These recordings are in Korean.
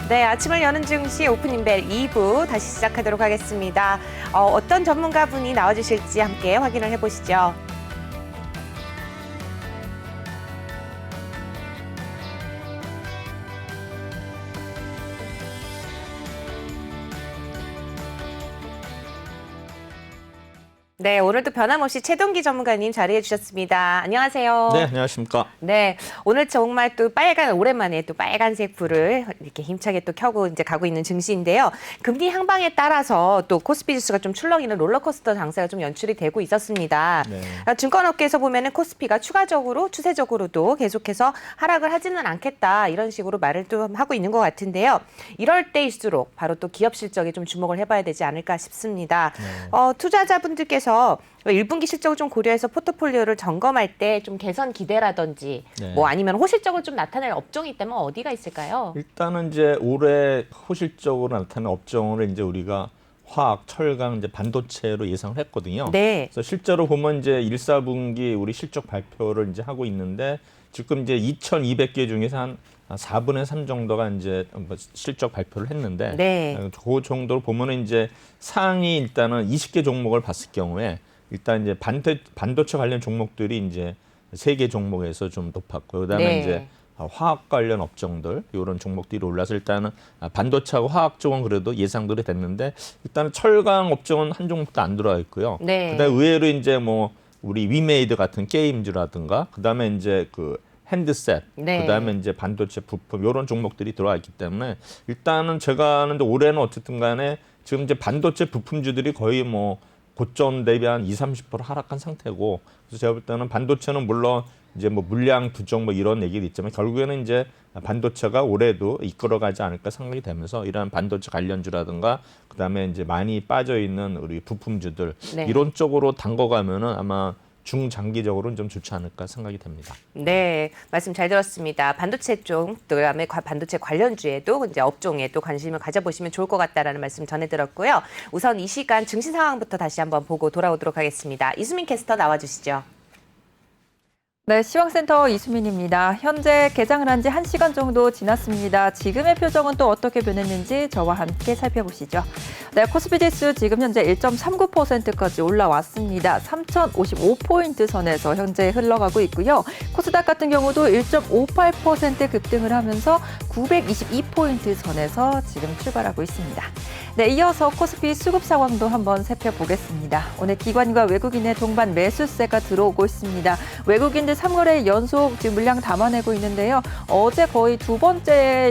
네, 아침을 여는 증시 오프닝벨 2부 다시 시작하도록 하겠습니다. 어떤 전문가분이 나와주실지 함께 확인을 해보시죠. 네, 오늘도 변함없이 최동기 전문가님 자리해 주셨습니다. 안녕하세요. 네, 안녕하십니까. 네, 오늘 정말 또 오랜만에 또 빨간색 불을 이렇게 힘차게 또 켜고 이제 가고 있는 증시인데요. 금리 향방에 따라서 또 코스피 지수가 좀 출렁이는 롤러코스터 장세가 좀 연출이 되고 있었습니다. 네. 증권업계에서 보면은 코스피가 추세적으로도 계속해서 하락을 하지는 않겠다 이런 식으로 말을 좀 하고 있는 것 같은데요. 이럴 때일수록 바로 또 기업 실적에 좀 주목을 해봐야 되지 않을까 싶습니다. 네. 투자자분들께서 1분기 실적을 좀 고려해서 포트폴리오를 점검할 때 좀 개선 기대라든지 뭐 아니면 호실적으로 좀 나타낼 업종이 있다면 어디가 있을까요? 일단은 이제 올해 호실적으로 나타나는 업종을 이제 우리가 화학, 철강, 이제 반도체로 예상을 했거든요. 네. 그래서 실제로 보면 이제 1, 4분기 우리 실적 발표를 이제 하고 있는데 지금 이제 2,200개 중에서 한 4분의 3 정도가 이제 실적 발표를 했는데 네. 그 정도로 보면은 이제 상위 일단은 20개 종목을 봤을 경우에 일단 이제 반도체 관련 종목들이 이제 3개 종목에서 좀 높았고 그다음에 네. 이제 화학 관련 업종들 이런 종목들이 올라서 일단은 반도체하고 화학 쪽은 그래도 예상들이 됐는데 일단은 철강 업종은 한 종목도 안 들어와 있고요. 네. 그다음에 의외로 이제 뭐 우리 위메이드 같은 게임즈라든가 그다음에 이제 그 핸드셋, 네. 그다음에 이제 반도체 부품 이런 종목들이 들어와 있기 때문에 일단은 제가 하는데 올해는 어쨌든 간에 지금 이제 반도체 부품주들이 거의 뭐 고점 대비 한 20-30% 하락한 상태고 그래서 제가 볼 때는 반도체는 물론 이제 뭐 물량 부족 뭐 이런 얘기도 있지만 결국에는 이제 반도체가 올해도 이끌어가지 않을까 생각이 되면서 이러한 반도체 관련주라든가 그다음에 이제 많이 빠져 있는 우리 부품주들 네. 이런 쪽으로 담궈가면은 아마 중장기적으로는 좀 좋지 않을까 생각이 됩니다. 네, 말씀 잘 들었습니다. 반도체 쪽, 또 그다음에 반도체 관련주에도 이제 업종에 또 관심을 가져보시면 좋을 것 같다라는 말씀 전해드렸고요. 우선 이 시간 증시 상황부터 다시 한번 보고 돌아오도록 하겠습니다. 이수민 캐스터 나와주시죠. 네, 시황센터 이수민입니다. 현재 개장을 한 지 1시간 정도 지났습니다. 지금의 표정은 또 어떻게 변했는지 저와 함께 살펴보시죠. 네, 코스피 지수 지금 현재 1.39%까지 올라왔습니다. 3,055포인트 선에서 현재 흘러가고 있고요. 코스닥 같은 경우도 1.58% 급등을 하면서 922포인트 선에서 지금 출발하고 있습니다. 네, 이어서 코스피 수급 상황도 한번 살펴보겠습니다. 오늘 기관과 외국인의 동반 매수세가 들어오고 있습니다. 외국인들 3월에 연속 지금 물량 담아내고 있는데요. 어제 거의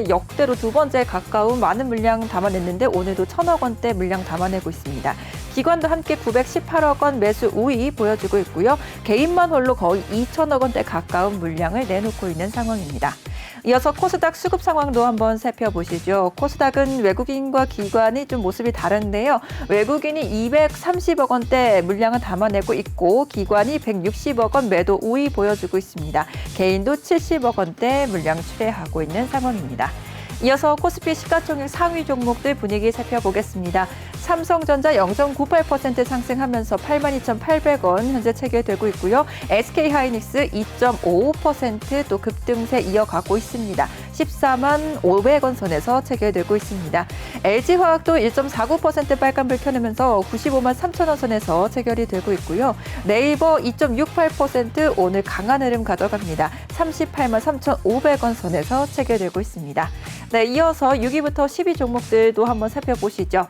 역대로 두 번째 가까운 많은 물량 담아냈는데 오늘도 1,000억 원대 물량 담아내고 있습니다. 기관도 함께 918억 원 매수 우위 보여주고 있고요. 개인만 홀로 거의 2,000억 원대 가까운 물량을 내놓고 있는 상황입니다. 이어서 코스닥 수급 상황도 한번 살펴보시죠. 코스닥은 외국인과 기관이 좀 모습이 다른데요. 외국인이 230억 원대 물량을 담아내고 있고 기관이 160억 원 매도 우위 보여주고 있습니다. 개인도 70억 원대 물량 출회하고 있는 상황입니다. 이어서 코스피 시가총액 상위 종목들 분위기 살펴보겠습니다. 삼성전자 0.98% 상승하면서 82,800원 현재 체결되고 있고요. SK하이닉스 2.55% 또 급등세 이어가고 있습니다. 14만 500원 선에서 체결되고 있습니다. LG화학도 1.49% 빨간불 켜내면서 95만 3천 원 선에서 체결이 되고 있고요. 네이버 2.68% 오늘 강한 흐름 가져갑니다. 38만 3,500원 선에서 체결되고 있습니다. 네, 이어서 6위부터 10위 종목들도 한번 살펴보시죠.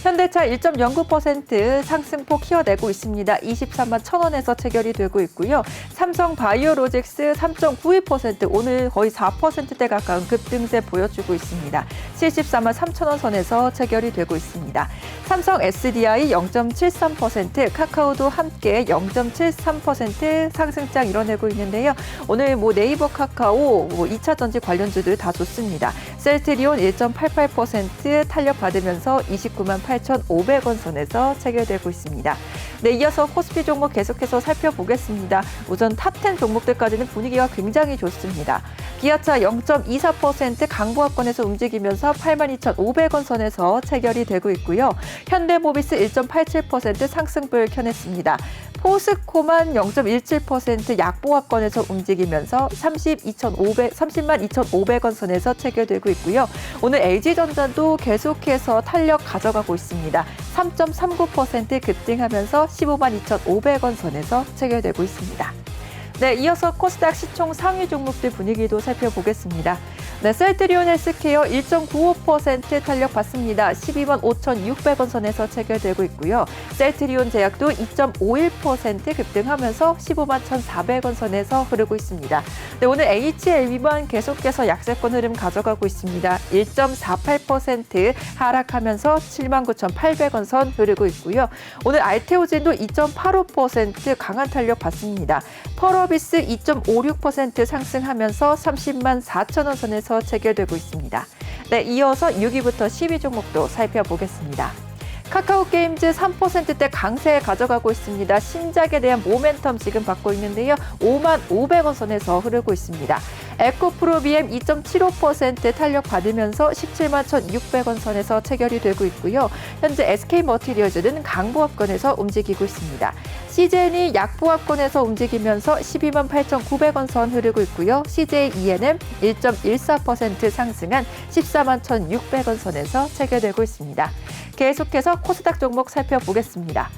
현대차 1.09% 상승폭 키워내고 있습니다. 23만 1,000원에서 체결이 되고 있고요. 삼성바이오로직스 3.92% 오늘 거의 4%대 가까운 급등세 보여주고 있습니다. 74만 3,000원 선에서 체결이 되고 있습니다. 삼성 SDI 0.73%, 카카오도 함께 0.73% 상승장 이뤄내고 있는데요. 오늘 네이버, 카카오, 2차 전지 관련주들 다 좋습니다. 셀트리온 1.88% 탄력받으면서 29만 8,500원 선에서 체결되고 있습니다. 네, 이어서 코스피 종목 계속해서 살펴보겠습니다. 우선 탑10 종목들까지는 분위기가 굉장히 좋습니다. 기아차 0.24% 강보합권에서 움직이면서 82,500원 선에서 체결이 되고 있고요. 현대모비스 1.87% 상승불 켜냈습니다. 포스코만 0.17% 약보합권에서 움직이면서 302,500원 선에서 체결되고 있고요. 오늘 LG전자도 계속해서 탄력 가져가고 있습니다. 3.39% 급등하면서 152,500원 선에서 체결되고 있습니다. 네, 이어서 코스닥 시총 상위 종목들 분위기도 살펴보겠습니다. 네, 셀트리온 헬스케어 1.95% 탄력 받습니다. 125,600원 선에서 체결되고 있고요. 셀트리온 제약도 2.51% 급등하면서 151,400원 선에서 흐르고 있습니다. 네, 오늘 HLB만 계속해서 약세권 흐름 가져가고 있습니다. 1.48% 하락하면서 79,800원 선 흐르고 있고요. 오늘 알테오젠도 2.85% 강한 탄력 받습니다. 펄어비스 2.56% 상승하면서 304,000원 선에서 체결되고 있습니다. 네, 이어서 6위부터 10위 종목도 살펴보겠습니다. 카카오게임즈 3%대 강세 가져가고 있습니다. 신작에 대한 모멘텀 지금 받고 있는데요. 55,500원 선에서 흐르고 있습니다. 에코프로비엠 2.75% 탄력 받으면서 171,600원 선에서 체결이 되고 있고요. 현재 SK머티리얼즈는 강보합권에서 움직이고 있습니다. CJN이 약보합권에서 움직이면서 128,900원 선 흐르고 있고요. CJENM 1.14% 상승한 141,600원 선에서 체결되고 있습니다. 계속해서 코스닥 종목 살펴보겠습니다.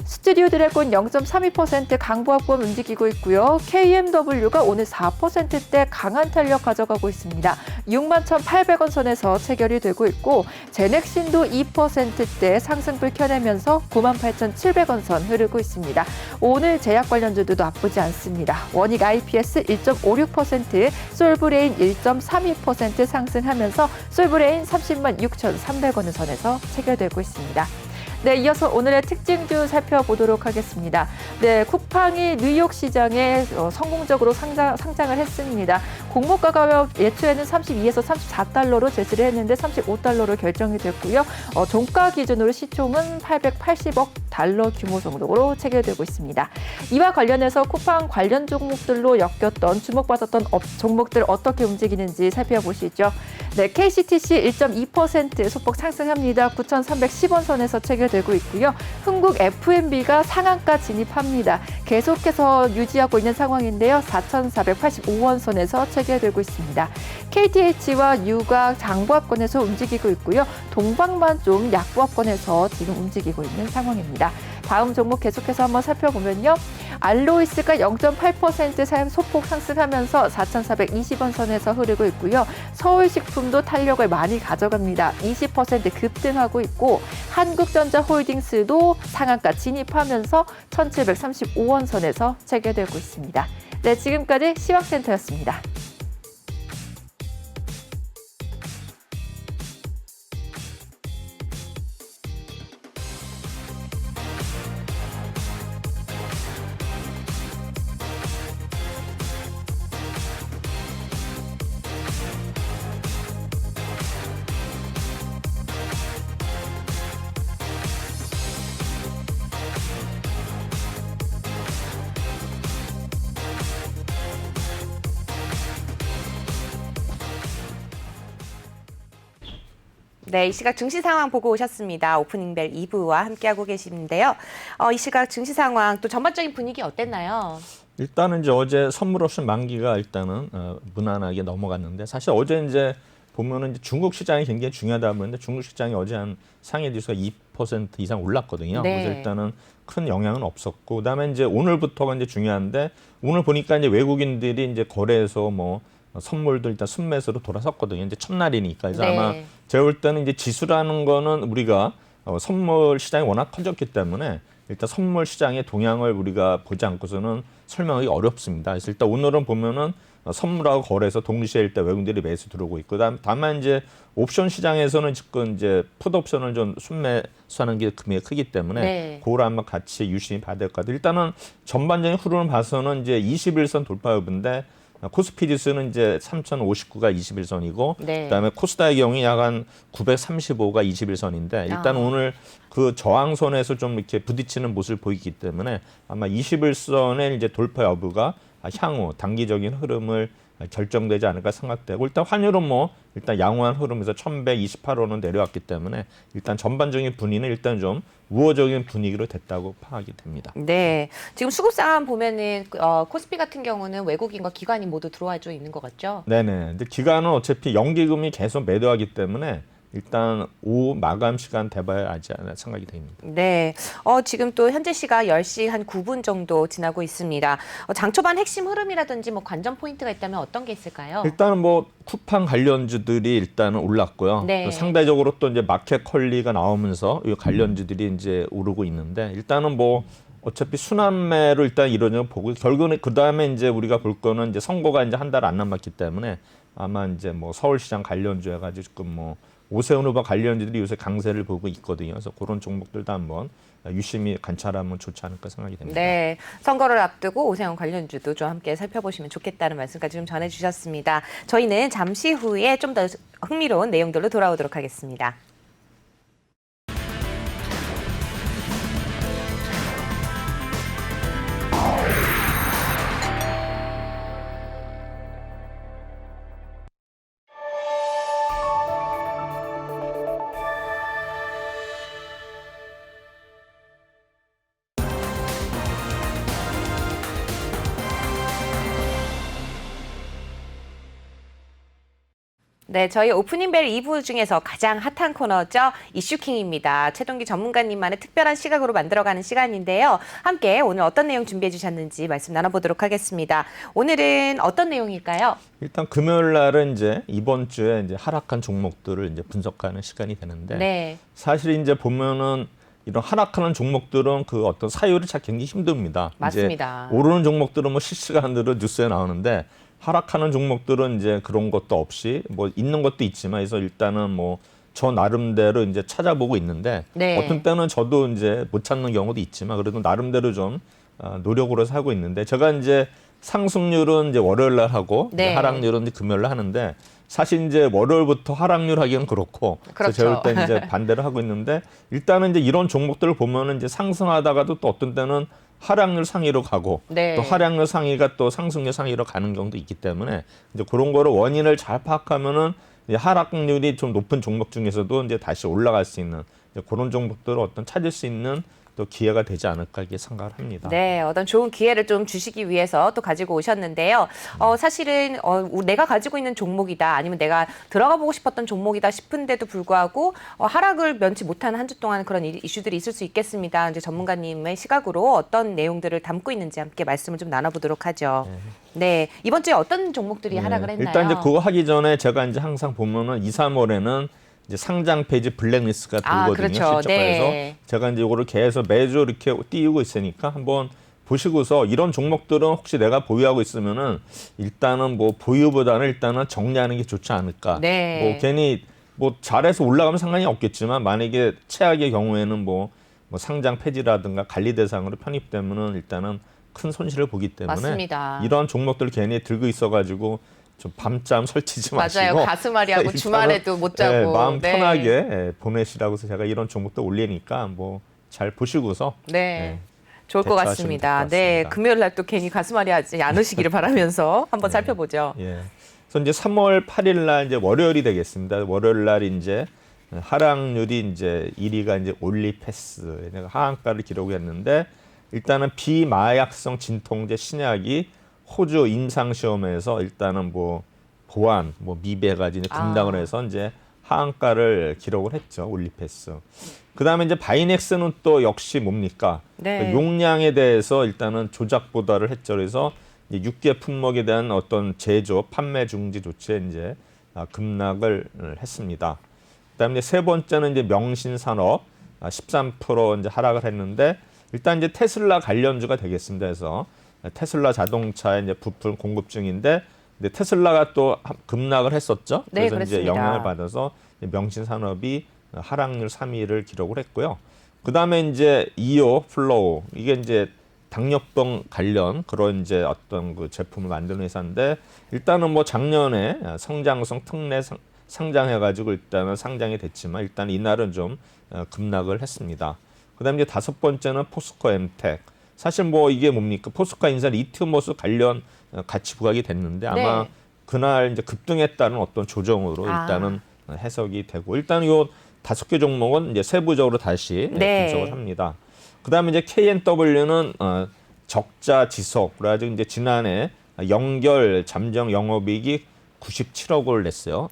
스튜디오 드래곤 0.32% 강보합권 움직이고 있고요. KMW가 오늘 4%대 강한 탄력 가져가고 있습니다. 61,800원 선에서 체결이 되고 있고 제넥신도 2%대 상승불 켜내면서 98,700원 선 흐르고 있습니다. 오늘 제약 관련주도 나쁘지 않습니다. 원익 IPS 1.56%, 솔브레인 1.32% 상승하면서 솔브레인 306,300원 선에서 체결되고 있습니다. 네, 이어서 오늘의 특징주 살펴보도록 하겠습니다. 네, 쿠팡이 뉴욕 시장에 성공적으로 상장을 했습니다. 공모가가 예초에는 32에서 34달러로 제시를 했는데 35달러로 결정이 됐고요. 종가 기준으로 시총은 880억 달러 규모 정도로 체결되고 있습니다. 이와 관련해서 쿠팡 관련 종목들로 엮였던 주목받았던 종목들 어떻게 움직이는지 살펴보시죠. 네, KCTC 1.2% 소폭 상승합니다. 9,310원 선에서 체결되고 있고요. 흥국 F&B가 상한가 진입합니다. 계속해서 유지하고 있는 상황인데요. 4,485원 선에서 체결되고 있습니다. KTH와 유가 장보합권에서 움직이고 있고요. 동방만 좀 약보합권에서 지금 움직이고 있는 상황입니다. 다음 종목 계속해서 한번 살펴보면요. 알로이스가 0.8% 소폭 상승하면서 4,420원 선에서 흐르고 있고요. 서울식품도 탄력을 많이 가져갑니다. 20% 급등하고 있고 한국전자홀딩스도 상한가 진입하면서 1,735원 선에서 체결되고 있습니다. 네, 지금까지 시황센터였습니다. 네, 이 시각 증시 상황 보고 오셨습니다. 오프닝벨 2부와 함께하고 계시는데요. 이 시각 증시 상황 또 전반적인 분위기 어땠나요? 일단은 이제 어제 선물 옵션 만기가 일단은 무난하게 넘어갔는데 사실 어제 이제 보면은 이제 중국 시장이 굉장히 중요하다 보는데 중국 시장이 어제 한 상해 지수가 2% 이상 올랐거든요. 네. 그래서 일단은 큰 영향은 없었고 그다음에 이제 오늘부터가 이제 중요한데 오늘 보니까 이제 외국인들이 이제 거래해서 뭐 선물들 일단 순매수로 돌아섰거든요. 이제 첫날이니까. 그래서 네. 아마 제가 볼 때는 이제 지수라는 거는 우리가 선물 시장이 워낙 커졌기 때문에 일단 선물 시장의 동향을 우리가 보지 않고서는 설명하기 어렵습니다. 그래서 일단 오늘은 보면은 선물하고 거래해서 동시에 일단 외국인들이 매수 들어오고 있고 다만 이제 옵션 시장에서는 지금 이제 풋 옵션을 좀 순매수하는 게 금액이 크기 때문에 네. 그걸 한번 같이 유심히 봐야 될 것 같아요. 일단은 전반적인 흐름을 봐서는 이제 21선 돌파 여부인데 코스피 지수는 이제 3,059가 21선이고 네. 그다음에 코스닥의 경우 약 한 935가 21선인데 일단 오늘 그 저항선에서 좀 이렇게 부딪히는 모습을 보이기 때문에 아마 21선의 이제 돌파 여부가 향후 단기적인 흐름을 결정되지 않을까 생각되고 일단 환율은 뭐 일단 양호한 흐름에서 1128원은 내려왔기 때문에 일단 전반적인 분위기는 일단 좀 우호적인 분위기로 됐다고 파악이 됩니다. 네, 지금 수급 상황 보면은 코스피 같은 경우는 외국인과 기관이 모두 들어와 있는 것 같죠? 네네. 근데 기간은 어차피 연기금이 계속 매도하기 때문에 일단 오후 마감 시간 돼봐야 하지 않나 생각이 됩니다. 네, 지금 또 현재 시각 10시 한 9분 정도 지나고 있습니다. 장 초반 핵심 흐름이라든지 뭐 관전 포인트가 있다면 어떤 게 있을까요? 일단은 뭐 쿠팡 관련주들이 일단은 올랐고요. 네. 또 상대적으로 또 이제 마켓 컬리가 나오면서 이 관련주들이 이제 오르고 있는데 일단은 뭐 어차피 순환매로 일단 이루어지는 거 보고 결국은 그 다음에 이제 우리가 볼 거는 이제 선거가 이제 한 달 안 남았기 때문에 아마 이제 뭐 서울시장 관련주 해가지고 지금 뭐 오세훈 후보 관련주들이 요새 강세를 보고 있거든요. 그래서 그런 종목들도 한번 유심히 관찰하면 좋지 않을까 생각이 됩니다. 네, 선거를 앞두고 오세훈 관련주도 좀 함께 살펴보시면 좋겠다는 말씀까지 좀 전해주셨습니다. 저희는 잠시 후에 좀 더 흥미로운 내용들로 돌아오도록 하겠습니다. 네, 저희 오프닝벨 2부 중에서 가장 핫한 코너죠. 이슈킹입니다. 최동기 전문가님만의 특별한 시각으로 만들어가는 시간인데요. 함께 오늘 어떤 내용 준비해 주셨는지 말씀 나눠보도록 하겠습니다. 오늘은 어떤 내용일까요? 일단 금요일 날은 이제 이번 주에 이제 하락한 종목들을 이제 분석하는 시간이 되는데 네. 사실 이제 보면은 이런 하락하는 종목들은 그 어떤 사유를 찾기 힘듭니다. 맞습니다. 이제 오르는 종목들은 뭐 실시간으로 뉴스에 나오는데 하락하는 종목들은 이제 그런 것도 없이 뭐 있는 것도 있지만 그래서 일단은 뭐 저 나름대로 이제 찾아보고 있는데 네. 어떤 때는 저도 이제 못 찾는 경우도 있지만 그래도 나름대로 좀 노력으로 하고 있는데 제가 이제 상승률은 이제 월요일 날 하고 네. 하락률은 이제 금요일 날 하는데 사실 이제 월요일부터 하락률 하기는 그렇고 그렇죠. 제가 볼 때 이제 반대를 하고 있는데 일단은 이제 이런 종목들을 보면은 이제 상승하다가도 또 어떤 때는 하락률 상위로 가고 네. 또 하락률 상위가 또 상승률 상위로 가는 경우도 있기 때문에 이제 그런 거를 원인을 잘 파악하면은 이제 하락률이 좀 높은 종목 중에서도 이제 다시 올라갈 수 있는 이제 그런 종목들을 어떤 찾을 수 있는 또 기회가 되지 않을까 이렇게 생각을 합니다. 네, 어떤 좋은 기회를 좀 주시기 위해서 또 가지고 오셨는데요. 사실은 내가 가지고 있는 종목이다, 아니면 내가 들어가 보고 싶었던 종목이다 싶은데도 불구하고 하락을 면치 못한 한 주 동안 그런 이슈들이 있을 수 있겠습니다. 이제 전문가님의 시각으로 어떤 내용들을 담고 있는지 함께 말씀을 좀 나눠보도록 하죠. 네, 이번 주에 어떤 종목들이 하락을 했나요? 일단 이제 그거 하기 전에 제가 이제 항상 보면은 2, 3월에는 이제 상장 폐지 블랙리스트가 들거든요. 그렇죠. 실적가에서 네. 제가 이제 이거를 계속 매주 이렇게 띄우고 있으니까 한번 보시고서 이런 종목들은 혹시 내가 보유하고 있으면은 일단은 뭐 보유보다는 일단은 정리하는 게 좋지 않을까. 네. 뭐 괜히 뭐 잘해서 올라가면 상관이 없겠지만 만약에 최악의 경우에는 뭐 상장 폐지라든가 관리 대상으로 편입되면은 일단은 큰 손실을 보기 때문에 맞습니다. 이런 종목들을 괜히 들고 있어가지고 좀 밤잠 설치지 마시고 맞아요. 가슴앓이하고 일단은, 주말에도 못 자고. 예, 마음 네. 편하게 보내시라고 해서 제가 이런 종목도 올리니까 뭐 잘 보시고서 네. 예, 좋을 것 대처하시면 같습니다. 될것 네, 같습니다. 금요일 날 또 괜히 가슴앓이 하지 않으시기를 바라면서 한번 네. 살펴보죠. 예. 그래서 이제 3월 8일 날 이제 월요일이 되겠습니다. 월요일 날 이제 하락률이 이제 1위가 이제 올리패스 하한가를 기록했는데 일단은 비마약성 진통제 신약이 호주 임상 시험에서 일단은 뭐 보안, 뭐 미배까지 이제 분당을 해서 이제 하한가를 기록을 했죠. 올리패스. 그다음에 이제 바이넥스는 또 역시 뭡니까? 네. 그 용량에 대해서 일단은 조작 보도를 했죠. 그래서 이제 육계 품목에 대한 어떤 제조, 판매 중지 조치에 이제 급락을 했습니다. 그다음에 이제 세 번째는 이제 명신산업 13% 이제 하락을 했는데 일단 이제 테슬라 관련주가 되겠습니다. 그래서 테슬라 자동차의 이제 부품 공급 중인데 근데 테슬라가 또 급락을 했었죠. 네, 그래서 이제 그렇습니다. 영향을 받아서 명신산업이 하락률 3위를 기록을 했고요. 그다음에 이제 이오 플로우 이게 이제 당뇨병 관련 그런 이제 어떤 그 제품을 만드는 회사인데 일단은 뭐 작년에 성장성 특례 상장해가지고 일단은 상장이 됐지만 일단 이날은 좀 급락을 했습니다. 그다음에 이제 다섯 번째는 포스코 엠텍. 사실 뭐 이게 뭡니까? 포스코 인산 리튬모스 관련 가치 부각이 됐는데 아마 네. 그날 이제 급등에 따른 어떤 조정으로 일단은 해석이 되고 일단 요 5개 종목은 이제 세부적으로 다시 네. 분석을 합니다. 그다음에 이제 KNW는 적자 지속. 그래가지고 이제 지난해 연결 잠정 영업이익이 97억을 냈어요.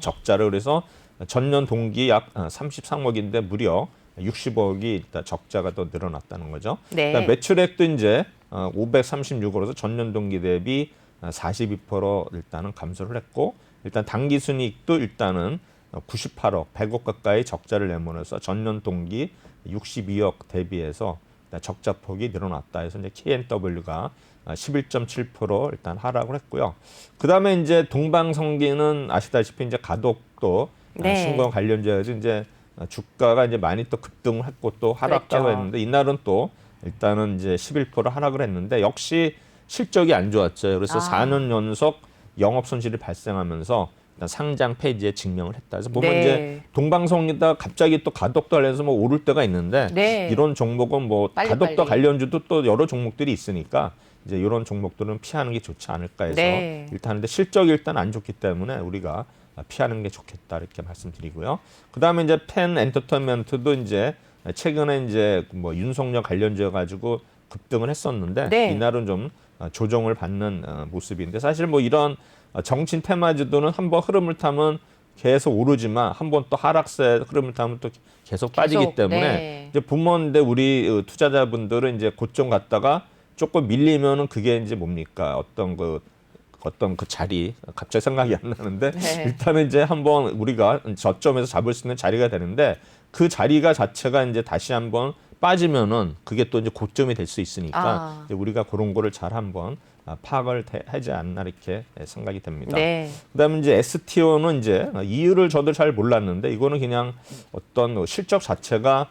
적자를 그래서 전년 동기 약 33억인데 무려 60억이 일단 적자가 더 늘어났다는 거죠. 네. 그다음 매출액도 이제 536억으로서 전년 동기 대비 42% 일단은 감소를 했고 일단 당기순이익도 일단은 98억, 100억 가까이 적자를 내면서 전년 동기 62억 대비해서 적자폭이 늘어났다 해서 이제 KNW가 11.7% 일단 하락을 했고요. 그다음에 이제 동방성기는 아시다시피 이제 가덕도 네. 신공 관련주에서 이제 주가가 이제 많이 또 급등을 했고 또 하락하고 그랬죠. 했는데 이날은 또 일단은 이제 11% 하락을 했는데 역시 실적이 안 좋았죠. 그래서 4년 연속 영업 손실이 발생하면서 일단 상장 폐지에 직면을 했다. 그래서 보면 네. 이제 동방성기다 갑자기 또 가덕도 관련해서 뭐 오를 때가 있는데 네. 이런 종목은 뭐 가덕도 관련주도 또 여러 종목들이 있으니까 이제 이런 종목들은 피하는 게 좋지 않을까 해서 네. 일단 근데 실적이 일단 안 좋기 때문에 우리가 피하는 게 좋겠다 이렇게 말씀드리고요. 그다음에 이제 펜 엔터테인먼트도 이제 최근에 이제 뭐 윤석열 관련주여 가지고 급등을 했었는데 네. 이날은 좀 조정을 받는 모습인데 사실 뭐 이런 정친 테마주도는 한번 흐름을 타면 계속 오르지만 한번 또 하락세 흐름을 타면 또 계속 빠지기 때문에 네. 이제 부모인데 우리 투자자분들은 이제 고점 갔다가 조금 밀리면은 그게 이제 뭡니까 어떤 그 자리 갑자기 생각이 안 나는데 네. 일단은 이제 한번 우리가 저점에서 잡을 수 있는 자리가 되는데 그 자리가 자체가 이제 다시 한번 빠지면은 그게 또 이제 고점이 될 수 있으니까 이제 우리가 그런 거를 잘 한번 파악을 하지 않나 이렇게 생각이 됩니다. 네. 그다음에 이제 STO는 이제 이유를 저도 잘 몰랐는데 이거는 그냥 어떤 실적 자체가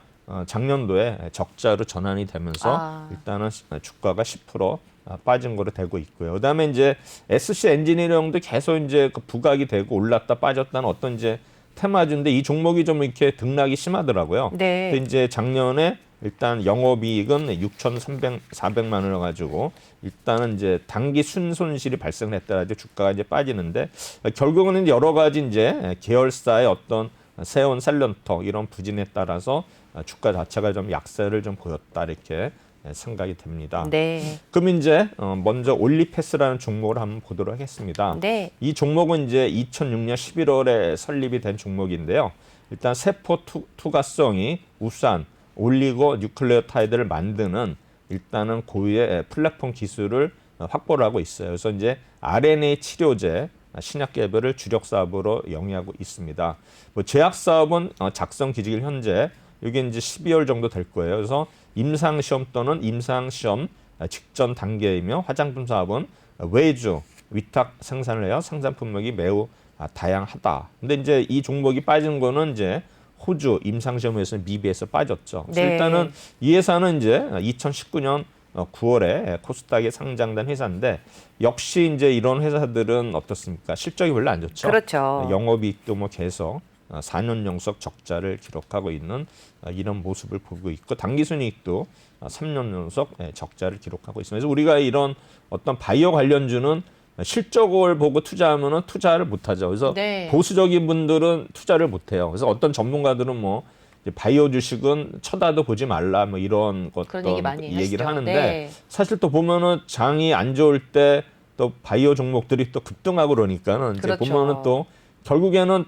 작년도에 적자로 전환이 되면서 일단은 주가가 10% 빠진 거로 되고 있고요. 그다음에 이제 SC 엔지니어링도 계속 이제 그 부각이 되고 올랐다 빠졌다는 어떤 이제 테마주인데 이 종목이 좀 이렇게 등락이 심하더라고요. 네. 근데 이제 작년에 일단 영업이익은 6,400만 원을 가지고 일단은 이제 단기 순손실이 발생했다 가지고 주가가 이제 빠지는데 결국은 이제 여러 가지 이제 계열사의 어떤 세온 셀런터 이런 부진에 따라서 주가 자체가 좀 약세를 좀 보였다 이렇게 생각이 됩니다. 네. 그럼 이제 먼저 올리패스라는 종목을 한번 보도록 하겠습니다. 네. 이 종목은 이제 2006년 11월에 설립이 된 종목인데요. 일단 세포 투과성이 우수한 올리고 뉴클레오타이드를 만드는 일단은 고유의 플랫폼 기술을 확보를 하고 있어요. 그래서 이제 RNA 치료제 신약 개발을 주력 사업으로 영위하고 있습니다. 뭐 제약 사업은 작성 기지를 현재 이게 이제 12월 정도 될 거예요. 그래서 임상 시험 또는 임상 시험 직전 단계이며 화장품 사업은 외주 위탁 생산을 해요. 생산 품목이 매우 다양하다. 근데 이제 이 종목이 빠진 거는 이제 호주 임상 시험에서 미비해서 빠졌죠. 그래서 네. 일단은 이 회사는 이제 2019년 9월에 코스닥에 상장된 회사인데 역시 이제 이런 회사들은 어떻습니까? 실적이 별로 안 좋죠. 그렇죠. 영업이익도 뭐 계속 4년 연속 적자를 기록하고 있는 이런 모습을 보고 있고 당기순이익도 3년 연속 적자를 기록하고 있습니다. 그래서 우리가 이런 어떤 바이오 관련주는 실적을 보고 투자하면은 투자를 못하죠. 그래서 네. 보수적인 분들은 투자를 못해요. 그래서 어떤 전문가들은 뭐 이제 바이오 주식은 쳐다도 보지 말라 뭐 이런 그런 얘기 많이 얘기를 하시죠. 하는데 네. 사실 또 보면은 장이 안 좋을 때 또 바이오 종목들이 또 급등하고 그러니까는 이제 그렇죠. 보면은 또 결국에는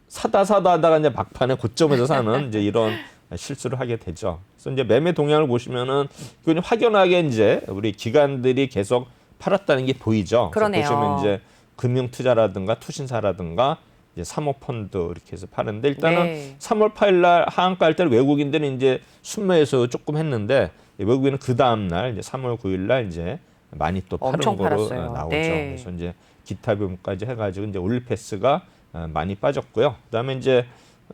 사다 하다가 이제 막판에 고점에서 사는 이제 이런 실수를 하게 되죠. 그래서 이제 매매 동향을 보시면은 그건 확연하게 이제 우리 기관들이 계속 팔았다는 게 보이죠. 그러네요. 그래서 보시면 이제 금융 투자라든가 투신사라든가 이제 사모펀드 이렇게 해서 파는데 일단은 네. 3월 8일 날 하한가 할 때는 외국인들은 이제 순매에서 조금 했는데 외국인은 그 다음 날 이제 3월 9일 날 이제 많이 또 파는 엄청 거로 팔았어요. 나오죠. 네. 그래서 이제 기타 비용까지 해가지고 이제 올리패스가 많이 빠졌고요. 그다음에 이제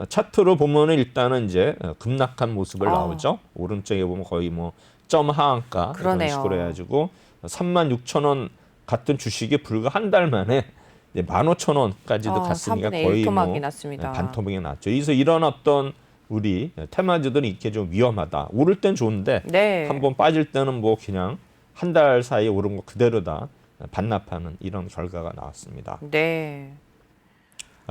차트로 보면은 일단은 이제 급락한 모습을 나오죠. 오른쪽에 보면 거의 뭐 약점 하한가 이런 그러네요. 식으로 해가지고 36,000원 같은 주식이 불과 한 달 만에 15,000원까지도 갔으니까 3분의 1 거의 토막이 뭐 났습니다. 반토막이 났죠. 그래서 이런 어떤 우리 테마주들은 이렇게 좀 위험하다. 오를 땐 좋은데 네. 한번 빠질 때는 뭐 그냥 한 달 사이에 오른 거 그대로다 반납하는 이런 결과가 나왔습니다. 네.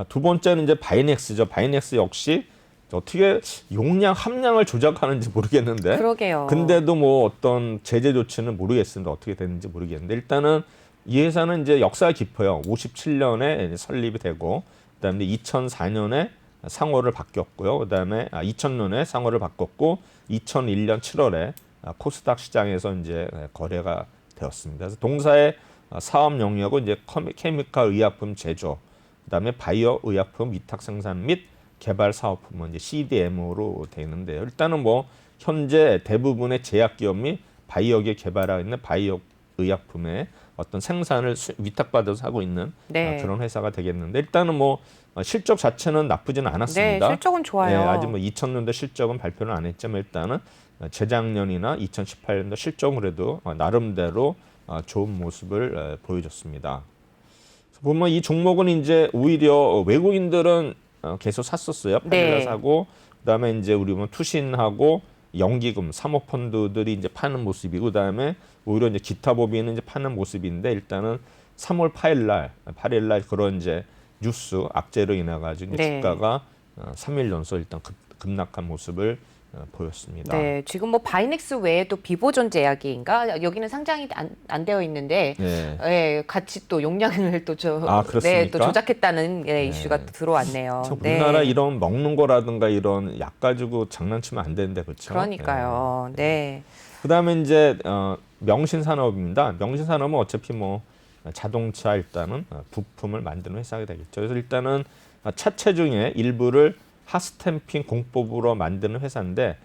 두 번째는 이제 바이넥스죠. 바이넥스 역시 어떻게 용량 함량을 조작하는지 모르겠는데 그러게요. 근데도 뭐 어떤 제재 조치는 모르겠습니다. 어떻게 됐는지 모르겠는데 일단은 이 회사는 이제 역사가 깊어요. 57년에 설립이 되고 그다음에 2004년에 상호를 바뀌었고요. 그다음에 2000년에 상호를 바꿨고 2001년 7월에 코스닥 시장에서 이제 거래가 되었습니다. 그래서 동사의 사업 영역은 이제 케미컬 의약품 제조, 그다음에 바이오 의약품 위탁 생산 및 개발 사업품은 이제 CDMO로 되어 있는데요. 일단은 뭐 현재 대부분의 제약기업 및 바이오기에 개발하고 있는 바이오 의약품의 어떤 생산을 위탁받아서 하고 있는 네. 그런 회사가 되겠는데 일단은 뭐 실적 자체는 나쁘지는 않았습니다. 네, 실적은 좋아요. 네, 아직 뭐 2000년도 실적은 발표는 안 했지만 일단은 재작년이나 2018년도 실적은 그래도 나름대로 좋은 모습을 보여줬습니다. 보면 이 종목은 이제 오히려 외국인들은 계속 샀었어요. 팔리라 네. 사고 그다음에 이제 우리 보면 투신하고 연기금, 사모펀드들이 이제 파는 모습이고 그다음에 오히려 이제 기타 법인은 이제 파는 모습인데 일단은 3월 8일 날 그런 이제 뉴스 악재로 인해 가지고 네. 주가가 3일 연속 일단 급락한 모습을 보였습니다. 네, 지금 뭐 바이넥스 외에도 비보존 제약인가 여기는 상장이 안 되어 있는데 네. 예, 같이 또 용량을 또 그렇습니까? 네, 또 조작했다는 네. 이슈가 또 들어왔네요. 참 네. 우리나라 이런 먹는 거라든가 이런 약 가지고 장난치면 안 되는데 그렇죠? 그러니까요. 네. 그다음에 이제 명신산업입니다. 명신산업은 어차피 뭐 자동차 일단은 부품을 만드는 회사가 되겠죠. 그래서 일단은 차체 중에 일부를 핫스탬핑 공법으로 만드는 회사인데